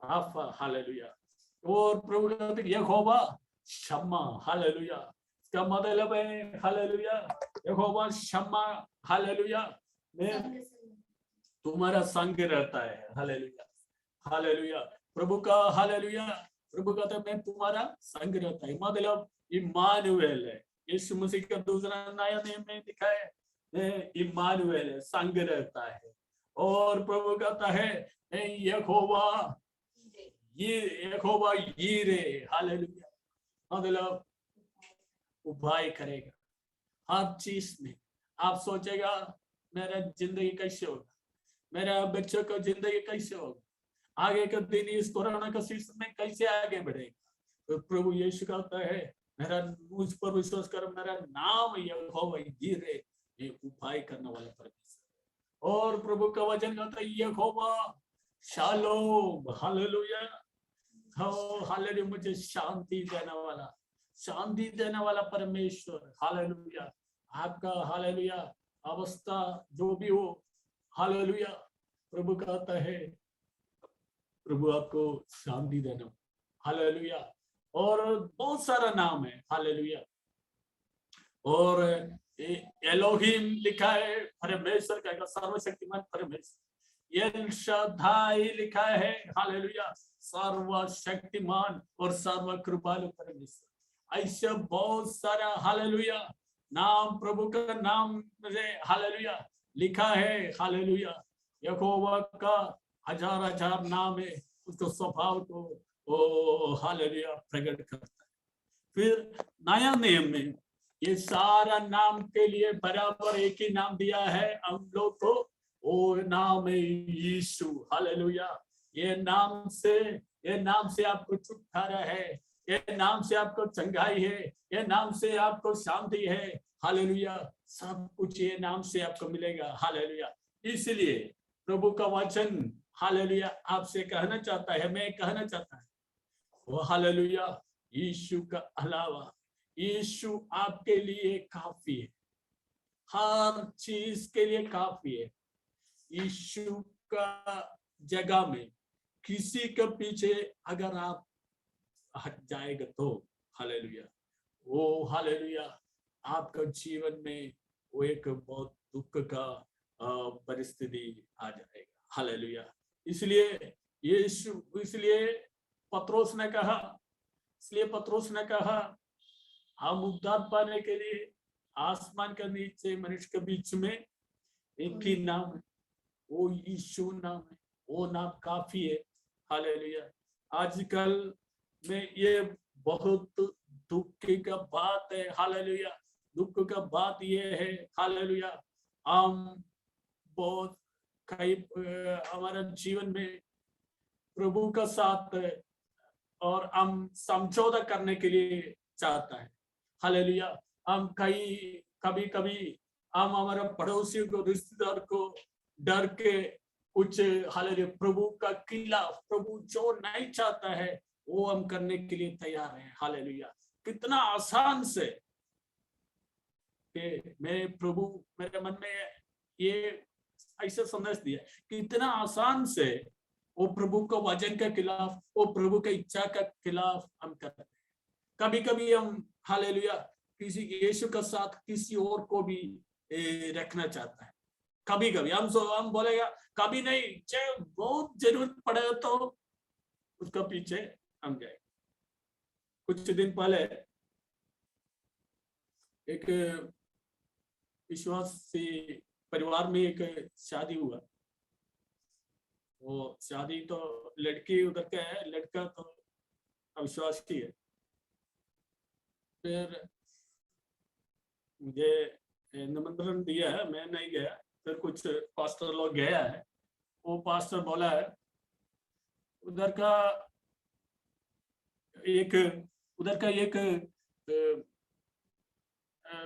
राफा, हालेलुया, और प्रभु का यहोवा शम्मा, हालेलुया। इसका मतलब है हालेलुया यहोवा शम्मा, हालेलुया, में तुम्हारा संग रहता है, हालेलुया, हालेलुया। प्रभु का हालेलुया, प्रभु का तो मैं तुम्हारा संग रहता है, मतलब इम्मानुएल है। यीशु मसीह का दूसरा नया नेम में लिखा है इम्मानुएल है, संग रहता है। और प्रभु कहता है यहोवा यीरे, हालेलुया, मतलब उपाय करेगा हर चीज में। आप सोचेगा मेरा जिंदगी कैसे होगा, मेरा बच्चों का जिंदगी कैसे होगा, आगे का दिन इस कोरोना का सीजन में कैसे आगे बढ़ेगा, तो प्रभु यीशु कहता है मेरा मुझ पर विश्वास कर, मेरा नाम यहोवा यीरे, ये उपाय करने वाला परमेश्वर। और प्रभु का वचन कहता है यहोवा शालोम, हालेलुया, हालेलुया, मुझे शांति देने वाला परमेश्वर, हालेलुया। आपका हालेलुया अवस्था जो भी हो, हालेलुया, प्रभु कहता है प्रभु आपको शांति देना, हालेलुया। और बहुत सारा नाम है, हालेलुया। और एलोहिम लिखा है परमेश्वर का, सर्वशक्तिमान परमेश्वर। एल शाद्दाई लिखा है, हालेलुया, सर्वशक्तिमान और सर्वकृपालु परमेश्वर। ऐसे बहुत सारा हालेलुया नाम प्रभु का नाम में हालेलुया लिखा है, हालेलुया। यहोवा का हजार नाम है, उसको स्वभाव को ओ हालेलुया प्रकट करता है। फिर नया नियम में ये सारा नाम के लिए बराबर एक ही नाम दिया है हम लोग को, वो नाम है यीशु, हालेलुया। ये नाम से आपको छुटकारा है, ये नाम से आपको चंगाई है, ये नाम से आपको शांति है, हालेलुया। सब कुछ ये नाम से आपको मिलेगा, हालेलुया। इसलिए प्रभु का वचन हालेलुया आपसे कहना चाहता है, मैं कहना चाहता है वो हालेलुया यीशु का अलावा यीशु आपके लिए काफी है, हर चीज के लिए काफी है। यीशु का जगह में किसी के पीछे अगर आप हट जाएगा तो हालेलुया, वो हालेलुया आपका जीवन में वो एक बहुत दुख का परिस्थिति आ जाएगा, हालेलुया। इसलिए यीशु, इसलिए पत्रोस ने कहा, हम उद्धार पाने के लिए आसमान के नीचे मनुष्य के बीच में एक ही नाम है, वो यीशु नाम है, वो नाम काफी है। हालेलुया। आजकल में ये बहुत दुख का बात है। हालेलुया। दुख का बात ये है, हालेलुया, हम बहुत कई हमारे जीवन में प्रभु का साथ और हम समझौता करने के लिए चाहता है। हालेलुया। हम कभी कभी हम हमारे पड़ोसियों को, रिश्तेदार को डर के कुछ, हालेलुया, प्रभु का खिलाफ, प्रभु जो नहीं चाहता है वो हम करने के लिए तैयार हैं। हालेलुया। कितना आसान से कि प्रभु मेरे मन में ये ऐसा संदेश दिया कि इतना आसान से वो प्रभु को वचन के खिलाफ, वो प्रभु की इच्छा के खिलाफ हम करते हैं। कभी कभी हम, हालेलुया, किसी यीशु के साथ किसी और को भी रखना चाहता है। कभी कभी हम बोलेगा, कभी नहीं, चाहे बहुत जरूरत पड़े तो उसका पीछे हम जाए। कुछ दिन पहले एक विश्वासी परिवार में एक शादी हुआ। वो शादी तो लड़की उधर का है, लड़का तो अविश्वासी है। फिर मुझे निमंत्रण दिया है, मैं नहीं गया। फिर कुछ पास्टर लोग गया है। वो पास्टर बोला है, उधर का एक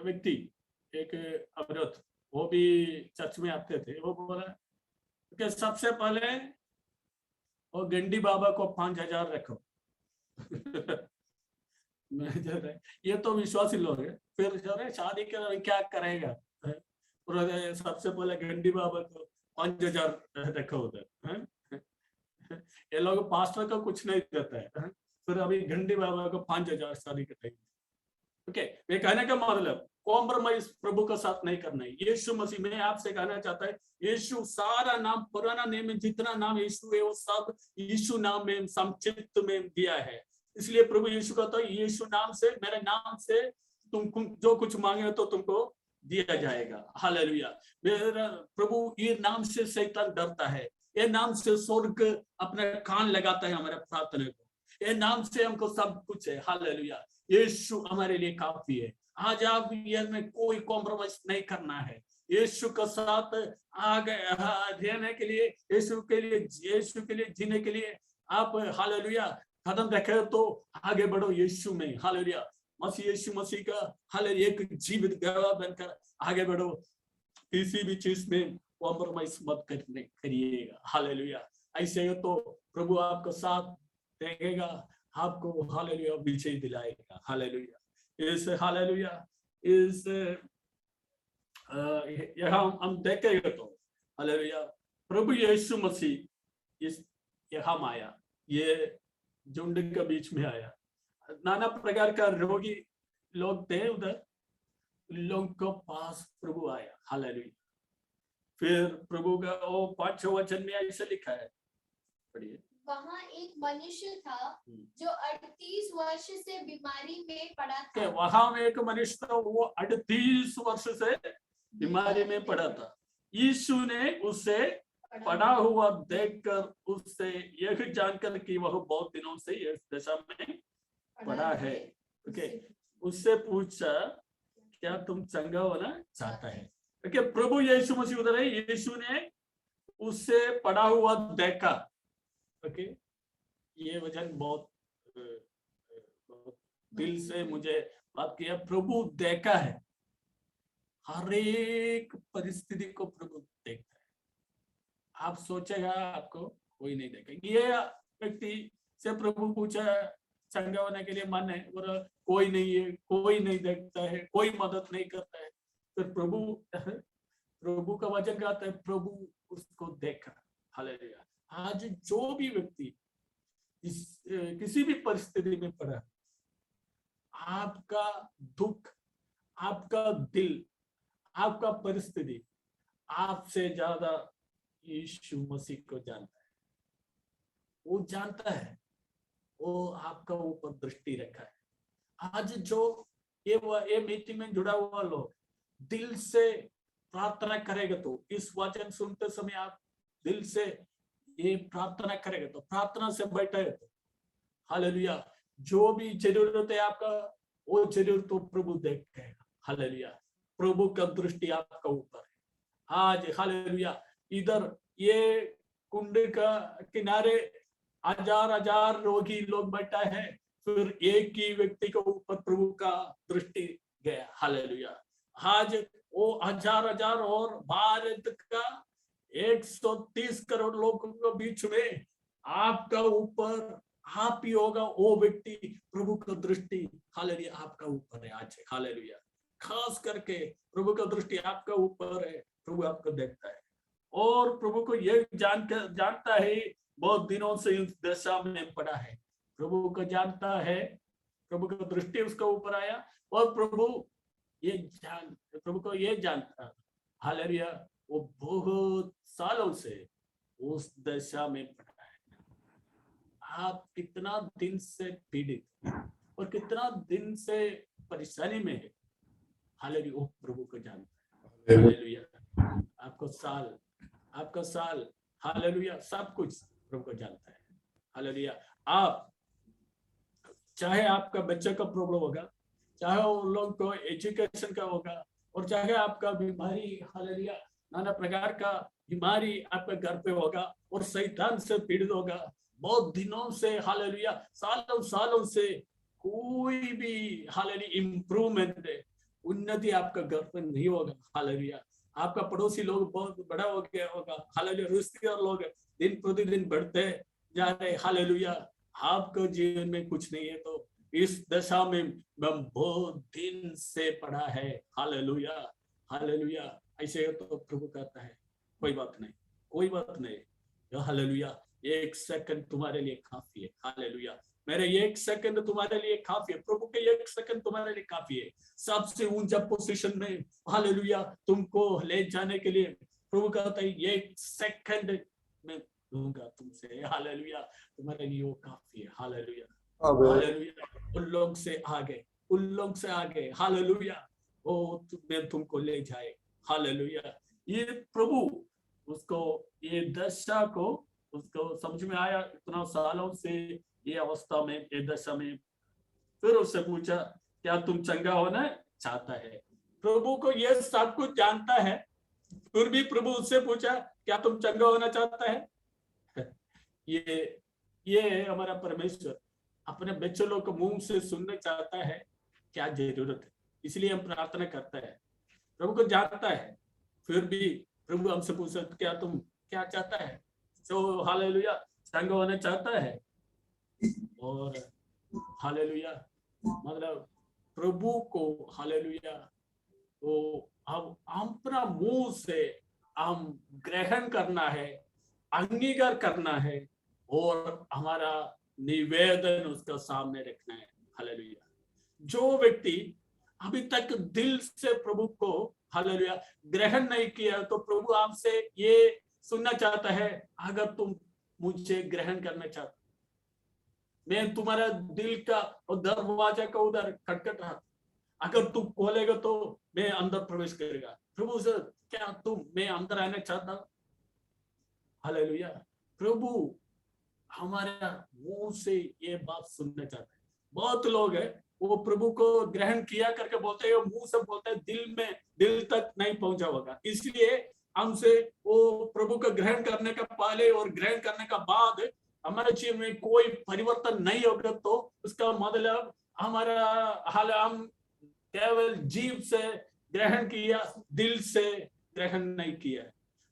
व्यक्ति, एक औरत, वो भी चर्च में आते थे। वो बोला कि सबसे पहले वो गंडी बाबा को 5,000 रखो। ये तो विश्वासी लोग है। फिर शादी के क्या करेगा, सबसे पहले गंडी बाबा को 5,000 रखो उधर। ये लोग पास्टर को कुछ नहीं देता है, फिर अभी गंडी बाबा को 5,000 शादी के टाइम। ओके, मैं कहने का मतलब कॉम्प्रोमाइज प्रभु का साथ नहीं करना है। यीशु मसीह, मैं आपसे कहना चाहता है, यीशु सारा नाम, पुराना नेम में जितना नाम यीशु है वो सब यीशु नाम में संक्षिप्त में दिया है। इसलिए प्रभु यीशु कहता है, यीशु नाम से, मेरे नाम से तुम जो कुछ मांगे तो तुमको दिया जाएगा। हालेलुया। मेरा प्रभु, ये नाम से शैतान डरता है, ये नाम से स्वर्ग अपने कान लगाता है हमारे प्रार्थना को, ये नाम से हमको सब कुछ है। हालेलुया। यीशु हमारे लिए काफी है। आज आप ये में कोई कॉम्प्रोमाइज नहीं करना है। यीशु के साथ आगे रहने के लिए, यीशु के लिए जीने के लिए आप, हालेलुया, कदम रखे तो आगे बढ़ो यीशु में। हालेलुया। यीशु मसीह का हालेलुया एक जीवित गवाह बनकर आगे बढ़ो। किसी भी चीज में कॉम्प्रोमाइज मत करिएगा। हालेलुया। ऐसे हो तो प्रभु आपका साथ देगा, आपको हालेलुया विजय दिलाएगा। हालेलुया। इस हालेलुया इस यहाँ हम देखेंगे तो हालेलुया, प्रभु यीशु मसीह इस यहाँ आया, ये झुंड के बीच में आया। नाना प्रकार का रोगी लोग थे उधर, लोगों के पास प्रभु आया। हालेलुया। फिर प्रभु का वो 5 वचन में ऐसे लिखा है, पढ़िए। वहाँ एक मनुष्य था जो 38 वर्ष से बीमारी में पड़ा था। वहां में एक मनुष्य था, वो 38 वर्ष से बीमारी में पड़ा था। यीशु ने उसे पड़ा हुआ देखकर उससे यह जानकर कि वह बहुत दिनों से इस दशा में पड़ा है, ओके, उससे पूछा, क्या तुम चंगा होना चाहता है? ओके, प्रभु यीशु मसीह उधर है। यीशु ने उससे पड़ा हुआ देखा। ओके, ये वचन बहुत दिल से मुझे बात किया। प्रभु देखा है, हर एक परिस्थिति को प्रभु देखता है। आप सोचेगा आपको कोई नहीं देखेगा। ये व्यक्ति से प्रभु पूछा, चंगा होने के लिए मन है, और कोई नहीं है, कोई नहीं देखता है, कोई मदद नहीं करता है। फिर प्रभु का वचन कहता है, प्रभु उसको देखा। हालेलुया। आज जो भी व्यक्ति किसी भी परिस्थिति में पड़ा, आपका दुख, आपका दिल, आपका परिस्थिति आपसे ज्यादा यीशु मसीह को जानता है। वो जानता है, वो आपका ऊपर दृष्टि रखा है। आज जो ये मीटिंग में जुड़ा हुआ लोग दिल से प्रार्थना करेगा, तो इस वचन सुनते समय आप दिल से ये प्रार्थना करेगा, तो प्रार्थना से बैठेगा तो हालेलुया, जो भी जरूरत है आपका, वो जरूरत तो प्रभु देखेगा। हालेलुया, प्रभु का दृष्टि आपका ऊपर है आज। हालेलुया, इधर ये कुंड का किनारे हजार हजार रोगी लोग बैठा है, फिर एक ही व्यक्ति के ऊपर प्रभु का दृष्टि गया। हालेलुया, आज वो हजार हजार और भारत का 130 करोड़ लोगों के बीच में आपका ऊपर आप ही होगा वो व्यक्ति। प्रभु का दृष्टि हालेलुया आपका ऊपर है आज। हालेलुया, खास करके प्रभु का दृष्टि आपका ऊपर है, प्रभु आपको देखता है। और प्रभु को ये जानता है, बहुत दिनों से इस दशा में पड़ा है, प्रभु को जानता है, प्रभु का दृष्टि उसका ऊपर आया, और प्रभु को ये जानता, हालेलुया, वो बहुत सालों से उस दशा में पड़ा है। आप कितना दिन से पीड़ित और कितना दिन से परेशानी में है, हालेलुया, वो प्रभु को जानता है। हालेलुया, आपका साल हालेलुया सब कुछ प्रभु को जानता है। हालेलुया, आप चाहे आपका बच्चे का प्रॉब्लम होगा, चाहे वो लोग को एजुकेशन का होगा, और चाहे आपका बीमारी, हालेलुया, नाना प्रकार का बीमारी आपका घर पे होगा और शैतान से पीड़ित होगा बहुत दिनों से, हालेलुया, सालों सालों से कोई भी हालेलुया इम्प्रूवमेंट, उन्नति आपका घर पे नहीं होगा। हालेलुया, आपका पड़ोसी लोग बहुत बड़ा हो गया होगा, हालेलुया, रिश्तेदार लोग दिन प्रतिदिन बढ़ते जा रहे, हालेलुया, आपके जीवन में कुछ नहीं है। तो इस दशा में मैं बहुत दिन से पड़ा है। हालेलुया, हालेलुया, ऐसे तो प्रभु कहता है कोई बात नहीं, कोई बात नहीं, हालेलुया, 1 सेकंड तुम्हारे लिए काफी है। हालेलुया, मेरे 1 सेकंड तुम्हारे लिए काफी है, प्रभु के 1 सेकंड तुम्हारे लिए काफी है। सबसे ऊंचा पोजीशन में हालेलुया तुमको ले जाने के लिए प्रभु कहता है 1 सेकंड में दूंगा तुमसे। हालेलुया, तुम्हारे लिए वो काफी है। हालेलुया, हालेलुया, उन लोग से आगे हालेलुया, वो मैं तुमको ले जाए। हालेलुया, ये प्रभु उसको ये दशा को उसको समझ में आया इतना सालों से ये अवस्था में, ये दशा में। फिर उससे पूछा क्या तुम चंगा होना चाहता है? प्रभु को ये सब कुछ जानता है, फिर भी प्रभु उससे पूछा क्या तुम चंगा होना चाहता है? ये हमारा परमेश्वर अपने बच्चों लोग को मुंह से सुनना चाहता है क्या जरूरत है, इसलिए हम प्रार्थना करते हैं। प्रभु को जानता है, फिर भी प्रभु हमसे पूछा क्या तुम क्या चाहता है? तो हालेलुया, चंगा होना चाहता है। और हालेलुया, मतलब प्रभु को हालेलुया तो हम अपना मुंह से हम ग्रहण करना है, अंगीकार करना है, और हमारा निवेदन उसका सामने रखना है। हालेलुया, जो व्यक्ति अभी तक दिल से प्रभु को हालेलुया ग्रहण नहीं किया, तो प्रभु आपसे ये सुनना चाहता है, अगर तुम मुझे ग्रहण करना चाहते, मैं तुम्हारा दिल का और दरवाजा का उधर खटखट रहा, अगर तू खोलेगा तो मैं अंदर प्रवेश करेगा। प्रभु से क्या तुम मैं अंदर आना चाहता? हालेलुया, प्रभु हमारे मुंह से ये बात सुनना चाहता है। बहुत लोग है वो प्रभु को ग्रहण किया करके बोलते हैं, मुंह से बोलते हैं, दिल तक नहीं पहुंचा होगा। इसलिए हमसे वो प्रभु का ग्रहण करने का पहले और ग्रहण करने का बाद हमारे जीवन में कोई परिवर्तन नहीं होगा, तो उसका मतलब हमारा हाल हम केवल जीव से ग्रहण किया, दिल से ग्रहण नहीं किया।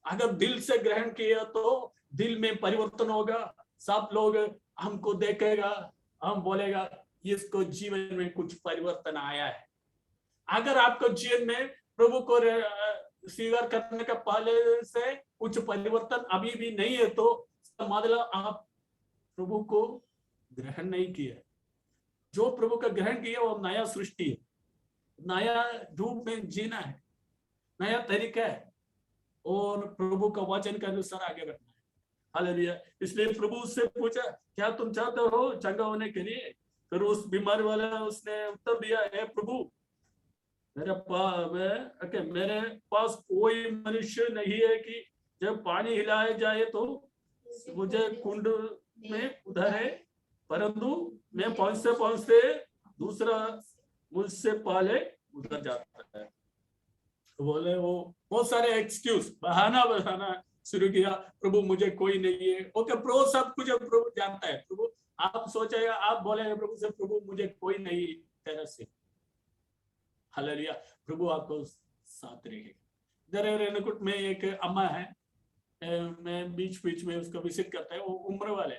अगर दिल से ग्रहण किया तो दिल में परिवर्तन होगा, सब लोग हमको देखेगा, हम बोलेगा इसको जीवन में कुछ परिवर्तन आया है। अगर आपको जीवन में प्रभु को स्वीकार करने का पहले से कुछ परिवर्तन अभी भी नहीं है, तो मतलब आप प्रभु को ग्रहण नहीं किया। जो प्रभु का ग्रहण किया वो नया सृष्टि है, नया रूप में जीना है, नया तरीका है, और प्रभु का वचन के अनुसार आगे बढ़ना है। हालेलुया। इसलिए प्रभु उससे पूछा, क्या तुम चाहते हो चंगा होने के लिए? फिर उस बीमारी वाला उसने उत्तर दिया, हे प्रभु, मेरे पास कोई मनुष्य नहीं है कि जब पानी हिलाया जाए तो मुझे कुंड में उधरे, परंतु मैं पहुंचते पहुंचते दूसरा मुझसे पहले उधर जाता है। तो बोले वो बहुत सारे एक्सक्यूज बहाना बनाना शुरू किया, प्रभु मुझे कोई नहीं है। ओके, प्रभु सब कुछ प्रभु जानता है। प्रभु आप सोचेगा, आप बोलेंगे प्रभु से, प्रभु मुझे कोई नहीं तेरा से। हालेलुया, प्रभु आपको साथ रहेगा। इधर रेणुकूट में एक अम्मा है, मैं बीच बीच में उसको विजिट करता है। वो उम्र वाले,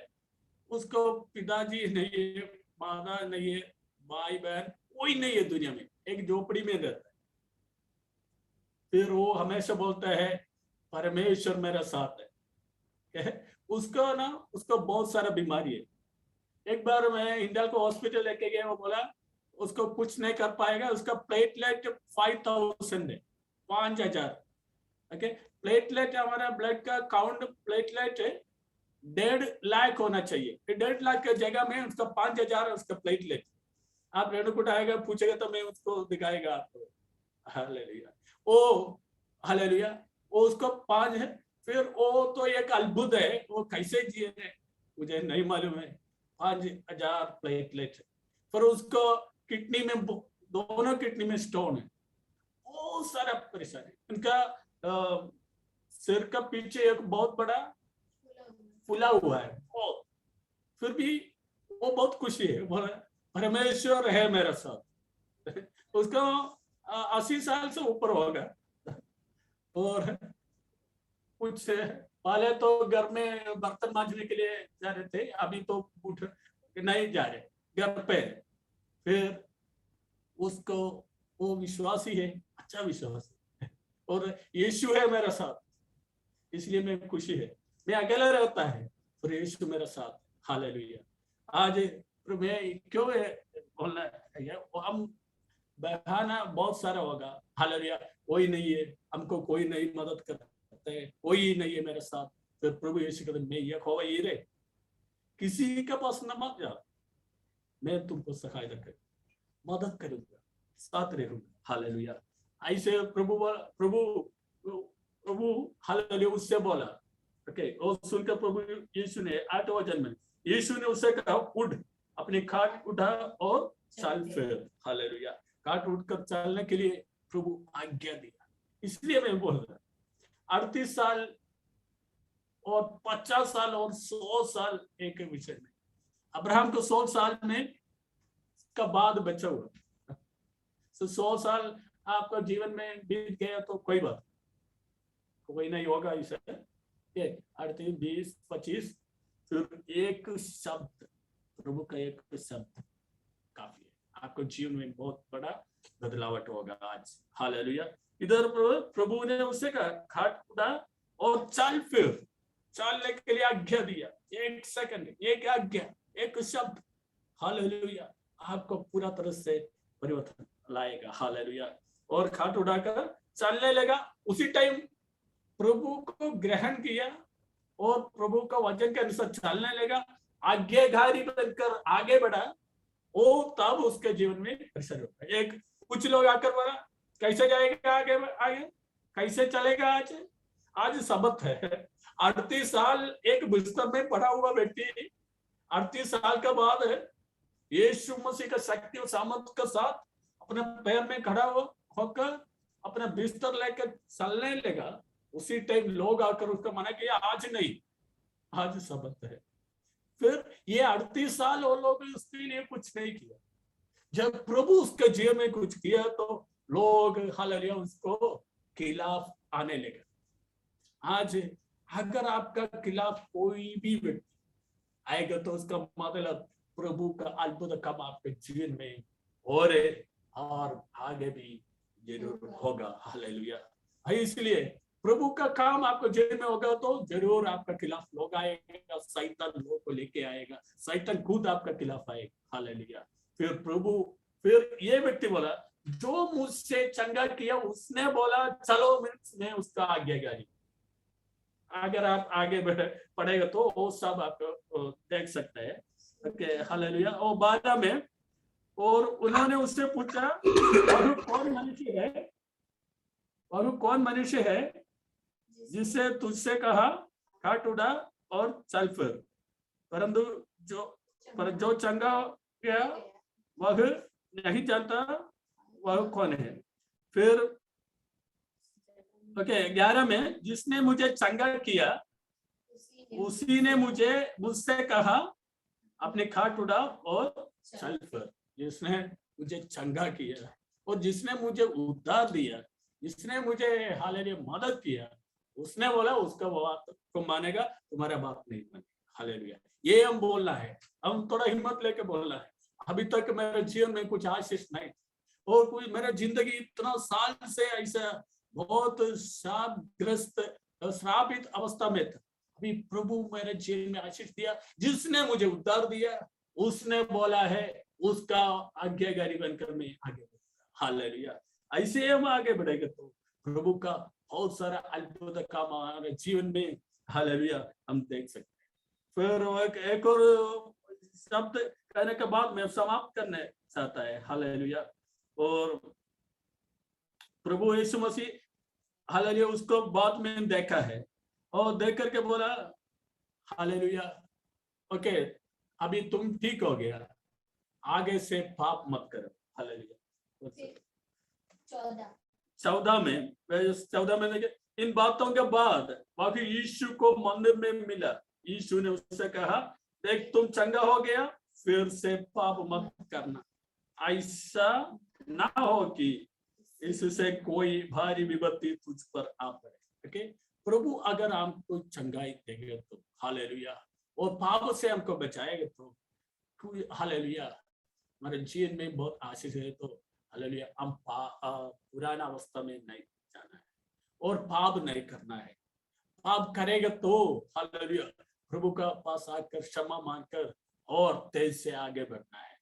उसको पिताजी नहीं है, माता नहीं है, भाई बहन कोई नहीं है दुनिया में, एक झोपड़ी में रहता है। फिर वो हमेशा बोलता है परमेश्वर मेरा साथ है। उसको बहुत सारा बीमारी है। एक बार मैं इंडिया को हॉस्पिटल लेके गया, वो बोला उसको कुछ नहीं कर पाएगा, उसका प्लेटलेट 5000 है, 5000। ओके, प्लेटलेट हमारा ब्लड का काउंट प्लेटलेट 1.5 लाख होना चाहिए। 1.5 लाख के जगह में उसका 5000 उसका प्लेटलेट। आप रेणुकूट आएगा पूछेगा तो मैं उसको दिखाएगा आपको। हालेलुया, ओ हालेलुया, वो उसको 5 है। फिर वो तो एक अद्भुत है, वो कैसे जिए है मुझे नहीं मालूम है। 5000 प्लेटलेट। फिर उसको किडनी में, दोनों किडनी में स्टोन है, बहुत सारा परेशानी। उनका सिर का पीछे एक बहुत बड़ा फुला हुआ है बहुत। फिर भी वो बहुत खुशी है, परमेश्वर है मेरा साथ। उसका 80 साल से ऊपर होगा। और कुछ पहले तो घर में बर्तन मांजने के लिए जा रहे थे, अभी तो उठ नहीं जा रहे, घर पे। फिर उसको वो विश्वासी है, अच्छा विश्वास है, और यीशु है मेरा साथ, इसलिए मैं खुशी है। मैं अकेला रहता है और यीशु मेरा साथ। हालेलुया। आज मैं क्यों बोलना है, हम बहाना बहुत सारा होगा। हालेलुया, कोई नहीं है, हमको कोई नहीं मदद करता है, कोई नहीं है मेरे साथ। फिर प्रभु यीशु कहते, मैं यहोवा यीरे, किसी के पास न मत जा, मैं तुमको सहायता करूंगा, मदद करूंगा, साथ रहूंगा। हालेलुया। ऐसे प्रभु हालेलुया उससे बोला। ओके, और सुनकर प्रभु यीशु ने 8वें वचन में यीशु ने उससे कहा, उठ, अपनी खाट उठा और चल फिर। हालेलुया। खाट उठकर चलने के लिए प्रभु आज्ञा दिया। इसलिए मैं बोल रहा, 38 साल और 50 साल और 100 साल एक विषय में। अब्राहम को 100 साल में का बाद बचा हुआ, तो 100 साल आपका जीवन में बीत गया तो कोई बात कोई नहीं होगा। इसे 38, 20, 25, फिर एक शब्द, प्रभु का एक शब्द काफी है, आपको जीवन में बहुत बड़ा बदलावट होगा आज। हालेलुया। इधर प्रभु ने उससे कहा, खाट उठा और चल फिर। चलने के लिए आज्ञा दिया, 1 सेकंड, एक आज्ञा, एक शब्द। हालेलुया, आपको पूरा तरह से परिवर्तन लाएगा। हालेलुया। और खाट उठाकर चलने लगा। उसी टाइम प्रभु को ग्रहण किया और प्रभु का वचन के अनुसार चलने लगा, आज्ञाकारी बनकर आगे बढ़ा। वो तब उसके जीवन में प्रेशर होता है। एक कुछ लोग आकर बोला, कैसे जाएगा आगे आगे, कैसे चलेगा? आज सबत है। 38 साल एक बिस्तर में पड़ा हुआ व्यक्ति 38 साल के बाद यीशु मसीह का शक्ति और सामर्थ के साथ अपने पैर में खड़ा होकर अपना बिस्तर लेकर चलने लगा। उसी टाइम लोग आकर उसका मना किया, आज नहीं, आज सबत है। फिर ये 38 साल वो लोग उसके लिए कुछ नहीं किया। जब प्रभु उसके जीवन में कुछ किया तो लोग हालेलुया उसको खिलाफ आने लगे। आज अगर आपका खिलाफ कोई भी व्यक्ति आएगा तो उसका मतलब प्रभु का अद्भुत काम आपके जीवन में हो रहे और आगे भी जरूर होगा। हालेलुया। इसलिए प्रभु का काम आपको जीवन में होगा तो जरूर आपका खिलाफ लोग आएगा, शैतान लोगों को लेके आएगा, शैतान खुद आपका खिलाफ आएगा। हालेलुया। फिर ये व्यक्ति बोला, जो मुझसे चंगा किया उसने बोला चलो मैं उसका आज्ञाकारी। अगर आप आगे पढ़ेगा तो वो सब आप देख सकते हैं। Okay, hallelujah. और 12 में, और उन्होंने उससे पूछा, वह कौन मनुष्य है, वह कौन मनुष्य है जिससे तुझसे कहा काट उड़ा और चल फिर, परंतु जो चंगा गया वह नहीं जानता वह कौन है। फिर ओके 11 में, जिसने मुझे चंगा किया उसी ने मुझसे कहा अपने खाट उड़ा और चल फिर। जिसने मुझे चंगा किया और जिसने मुझे उद्धार दिया, जिसने मुझे हालेलुया मदद किया, उसने बोला उसका बात को मानेगा, तुम्हारा बात नहीं मानेगा। हालेलुया, ये हम बोलना है, हम थोड़ा हिम्मत लेके बोलना है। अभी तक मेरे जीवन में कुछ आशीष नहीं, और कोई मेरा जिंदगी इतना साल से ऐसा बहुत शापग्रस्त श्रापित अवस्था में था। अभी प्रभु मेरे जीवन में आशीष दिया, जिसने मुझे उद्धार दिया उसने बोला है उसका आज्ञाकारी बनकर मैं आगे बढ़ूंगा। हालेलुया, ऐसे हम आगे बढ़ेंगे तो प्रभु का बहुत सारा अद्भुत काम हमारे जीवन में हालेलुया हम देख सकते हैं। फिर एक और शब्द कहने के बाद मैं समाप्त करने चाहता है। हालेलुया, और प्रभु यीशु मसीह हालेलुया उसको बाद में देखा है और देख करके बोला हालेलुया, ओके अभी तुम ठीक हो गया, आगे से पाप मत करो। हालेलुया। 14 में देखिए, इन बातों के बाद बाकी यीशु को मंदिर में मिला। यीशु ने उससे कहा, देख तुम चंगा हो गया, फिर से पाप मत करना, ऐसा ना हो कि इससे कोई भारी विपत्ति तुझ पर आ पड़े। ओके, प्रभु अगर हमको चंगाई देंगे तो हालेलुया, और पाप से हमको बचाएगा तो हालेलुया, हमारे जीवन में बहुत आशीष है। तो हालेलुया, हम पुराना अवस्था में नहीं जाना है और पाप नहीं करना है। पाप करेगा तो हालेलुया प्रभु का पास आकर क्षमा मांगकर और तेज से आगे बढ़ना है।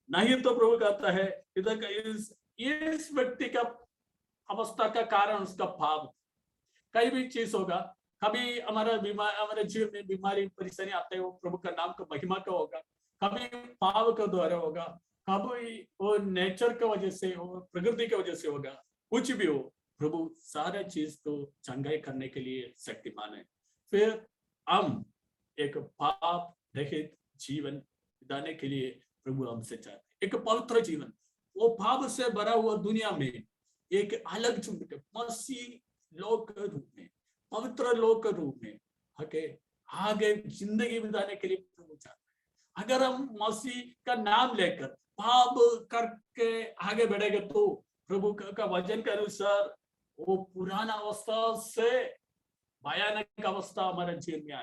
नहीं तो प्रभु कहता है इधर इस व्यक्ति का अवस्था का कारण उसका पाप, कई भी चीज होगा, कभी हमारे जीवन में बीमारी परेशानी आते हैं वो प्रभु का नाम का महिमा का होगा, कभी पाप का द्वारा होगा, कभी वो नेचर की वजह से हो, प्रकृति की वजह से होगा, कुछ भी हो, प्रभु सारे चीज को चंगाई करने के लिए शक्तिमान है। फिर हम एक पाप रहित जीवन बिताने के लिए प्रभु हमसे चाहते हैं, एक पवित्र जीवन। वो पाप से भरा हुआ दुनिया में एक अलग चुंबक मसीह लोक के रूप में, पवित्र लोक के रूप में आगे जिंदगी बिताने के लिए प्रभु चाहते हैं। अगर हम मसीह का नाम लेकर पाप करके आगे बढ़ेंगे तो प्रभु का वचन के अनुसार वो पुराना अवस्था से भयानक अवस्था हमारे जीवन में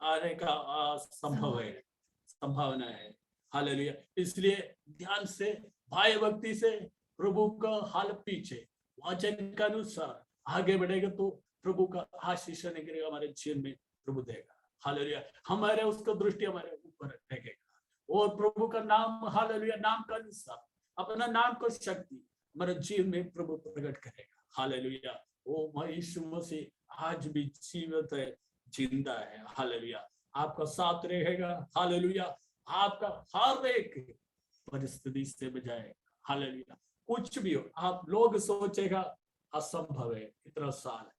आने का संभावना है। हालेलुया, इसलिए ध्यान से भाई भक्ति से प्रभु का हाल पीछे वचन के अनुसार आगे बढ़ेगा तो प्रभु का आशीष हमारे जीवन में प्रभु देगा। हालेलुया, हमारे उसका दृष्टि हमारे ऊपर रहेगा और प्रभु का नाम हालेलुया नाम का अनुसार अपना नाम को शक्ति हमारे जीवन में प्रभु प्रकट करेगा। हालेलुया, ओ यीशु मसीह आज भी जीवित है, जिंदा है। हालेलुया, आपका साथ रहेगा। हालेलुया, आपका हर एक परिस्थिति से बचाएगा। हालेलुया, कुछ भी हो, आप लोग सोचेगा असंभव है इतना साल,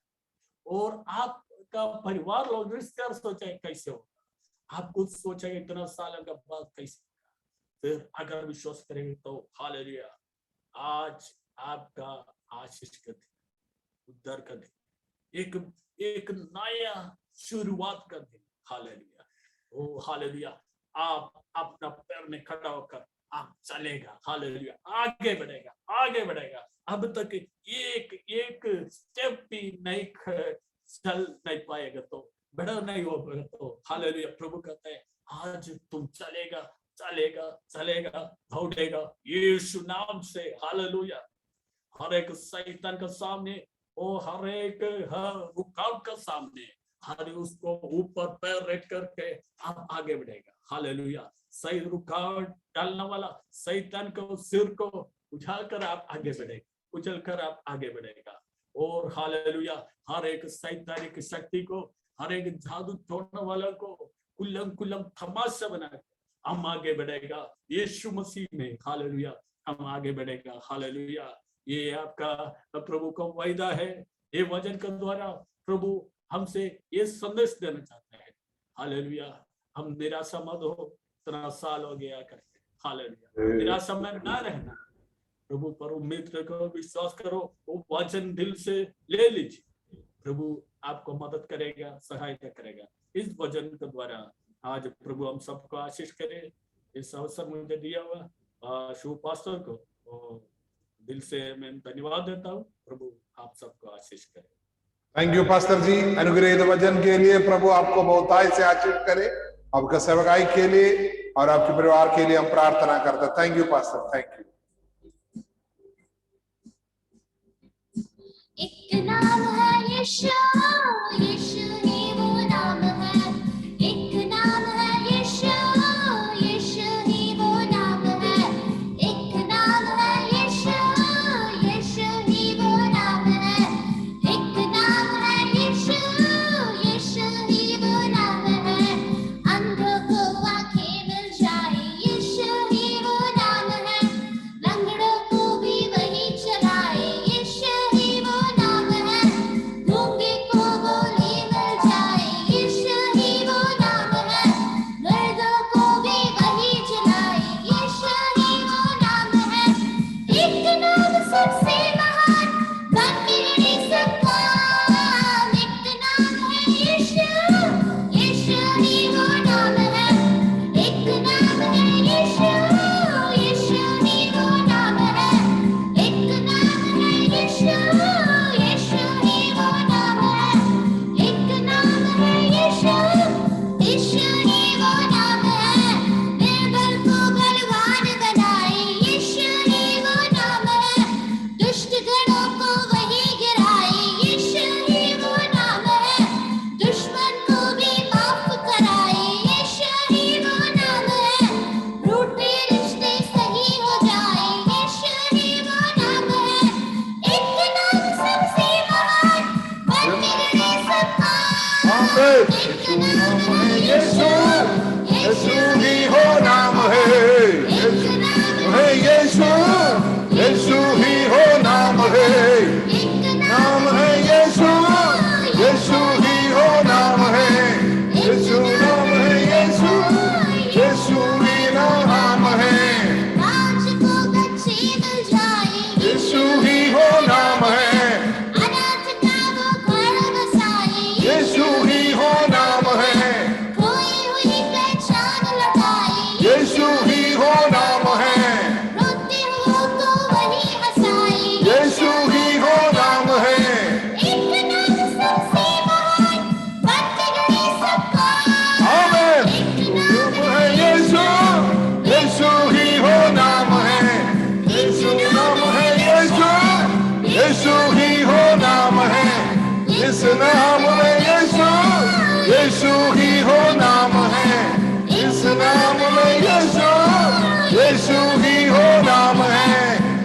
और आपका परिवार लोग रिश्तेदार सोचे कैसे होगा, आप खुद सोचेगा इतना साल का बाद कैसे होगा। फिर अगर विश्वास करेंगे तो हालेलुया, आज आपका आशीष का दिन, उद्धार का दिन, एक नया शुरुआत का दिन। हालेलुया, ओ हालेलुया, आप अपना पैर में खड़ा होकर आप चलेगा। हालेलुया, आगे बढ़ेगा। अब तक एक स्टेप भी नहीं चल नहीं पाएगा तो बड़ा नहीं हो पाएगा तो हालेलुया प्रभु कहता है आज तुम चलेगा दौड़ेगा यीशु नाम से। हालेलुया, हर एक शैतान के सामने और हर एक रुकावट के सामने हर उसको ऊपर पैर रख करके आप आगे बढ़ेगा। हालेलुया, सही रुकावट डालने वाला शैतान को सिर को उछाल कर आप आगे बढ़ेगा, उछल कर आप आगे बढ़ेगा। और हालेलुया हर एक सैतानिक शक्ति को, हर एक जादू तोड़ने वालों को कुल्लम कुल्लम तमाशा बना के हम आगे बढ़ेगा यीशु मसीह में। हालेलुया हम आगे बढ़ेगा। हालेलुया ये आपका प्रभु का वायदा है। ये वचन के द्वारा प्रभु हमसे ये संदेश देना चाहते हैं। हालेलुया हम निराशा मत हो, इतना साल हो गया करके। हालेलुया निराशा में ना रहना, प्रभु पर उम्मीद रखो, विश्वास करो, वो वचन दिल से ले लीजिए। प्रभु आपको मदद करेगा, सहायता करेगा। इस वचन के द्वारा आज प्रभु हम सबको आशीष करे। इस अवसर मुझे दिया हुआ शुभ पास्टर को दिल से मैं धन्यवाद देता हूँ। प्रभु आप सबको आशीष करे। थैंक यू पास्टर जी, अनुग्रहित वचन के लिए। प्रभु आपको बहुताय से आशीष करे। आपका सेवकाई के लिए और आपके परिवार के लिए हम प्रार्थना करते हैं। Thank you pastor, thank you. एक नाम है यीशु, यीशु ही वो नाम है। एक नाम है यीशु, यीशु ही वो नाम है। एक नाम है यीशु, यीशु ही वो नाम है। एक नाम है यीशु, यीशु ही वो नाम है। अंधों को आंखें मिल जाए, यीशु ही वो नाम है। लंगड़ों को भी वही चलाए, यीशु ही वो नाम है। गूंगे को बोली मिल जाए, यीशु ही वो नाम है। मर्दों को भी वही चलाए, यीशु ही वो नाम है। एक नाम सबसे महान, बाकी नहीं सकता। एक नाम है यीशु, यीशु ही वो नाम है। एक नाम है यीशु, यीशु ही वो नाम है। एक नाम है यीशु, यीशु ही वो नाम है। एक नाम है यीशु, यीशु ही वो नाम है। निर्बल को बलवान बनाए, यीशु ही वो नाम है। दुष्ट गणों को वही गिराए, यीशु ही वो नाम है। दुश्मन को भी माफ कराए, यीशु ही वो नाम है। रूठे रिश्ते सही हो जाए, यीशु ही वो नाम है। एक नाम सबसे महान, मन बिगड़े सबका। एक नाम है यीशु, यीशु ही हो नाम है। एक नाम है यीशु, यीशु ही हो नाम है। एक नाम है यीशु, यीशु ही हो नाम है। यीशु नाम है यीशु, यीशु ही नाम है। राज को बच्चे मिल जाए, यीशु ही हो नाम है। अनाथ का वो घर बसाए, यीशु ही हो नाम है। खोई हुई पहचान लौटाए, यीशु ही हो नाम है। रोते हुओं को वही हंसाए, यीशु ही हो नाम है। एक नाम सबसे महान, मन बिगड़े सबका। आमीन। एक नाम है यीशु, यीशु ही हो नाम है। यीशु नाम है यीशु, यीशु ही हो नाम है। इस नाम में यीशु, यीशु ही हो नाम है। इस नाम में यीशु, यीशु ही हो नाम है।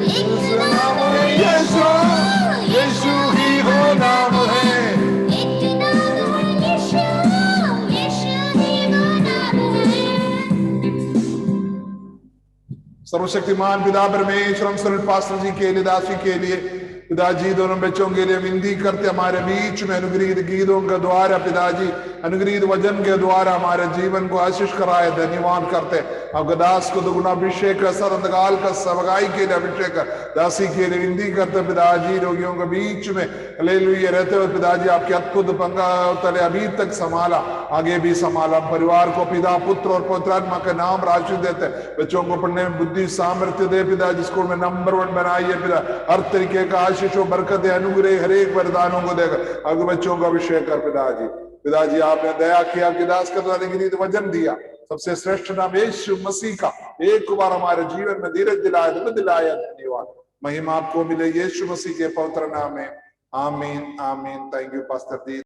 इस नाम में यीशु, यीशु ही हो नाम है। एक नाम है यीशु, यीशु ही वो नाम है। सर्वशक्तिमान पिता परमेश्वर, हम सरल पास्टर जी के लिए, दासी के लिए, पिताजी दोनों बच्चों के लिए विनती करते हमारे बीच में अनुग्रहित गीतों के द्वारा पिताजी अनुग्रहित वचन के द्वारा हमारे जीवन को आशीष कराए। धन्यवाद करते आपके दास को दुगुना अभिषेक कर, सदंतकाल का सवगाई के लिए अभिषेक कर, दासी के लिए विनती करते पिताजी रोगियों के बीच में हालेलुया रहते हुए पिताजी आपके अद्भुत पंखा तले अभी तक संभाला, आगे भी संभाला। परिवार को पिता पुत्र और पवित्रात्मा के नाम राशि देते, बच्चों को पढ़ने में बुद्धि सामर्थ्य दे पिताजी, स्कूल में नंबर 1 बनाइए पिता, हर तरीके का आशीष बरकत अनुग्रह हर एक वरदानों को देकर आगे बच्चों का अभिषेक कर पिताजी। पिताजी आपने दया किया, आपके दास के द्वारा गिनीत वचन दिया, सबसे श्रेष्ठ नाम यीशु मसीह का एक बार हमारे जीवन में धीरज दिलाया। धन्यवाद, महिमा आपको मिले यीशु मसीह के पवित्र नाम में। आमीन आमीन। Thank you pastor ji.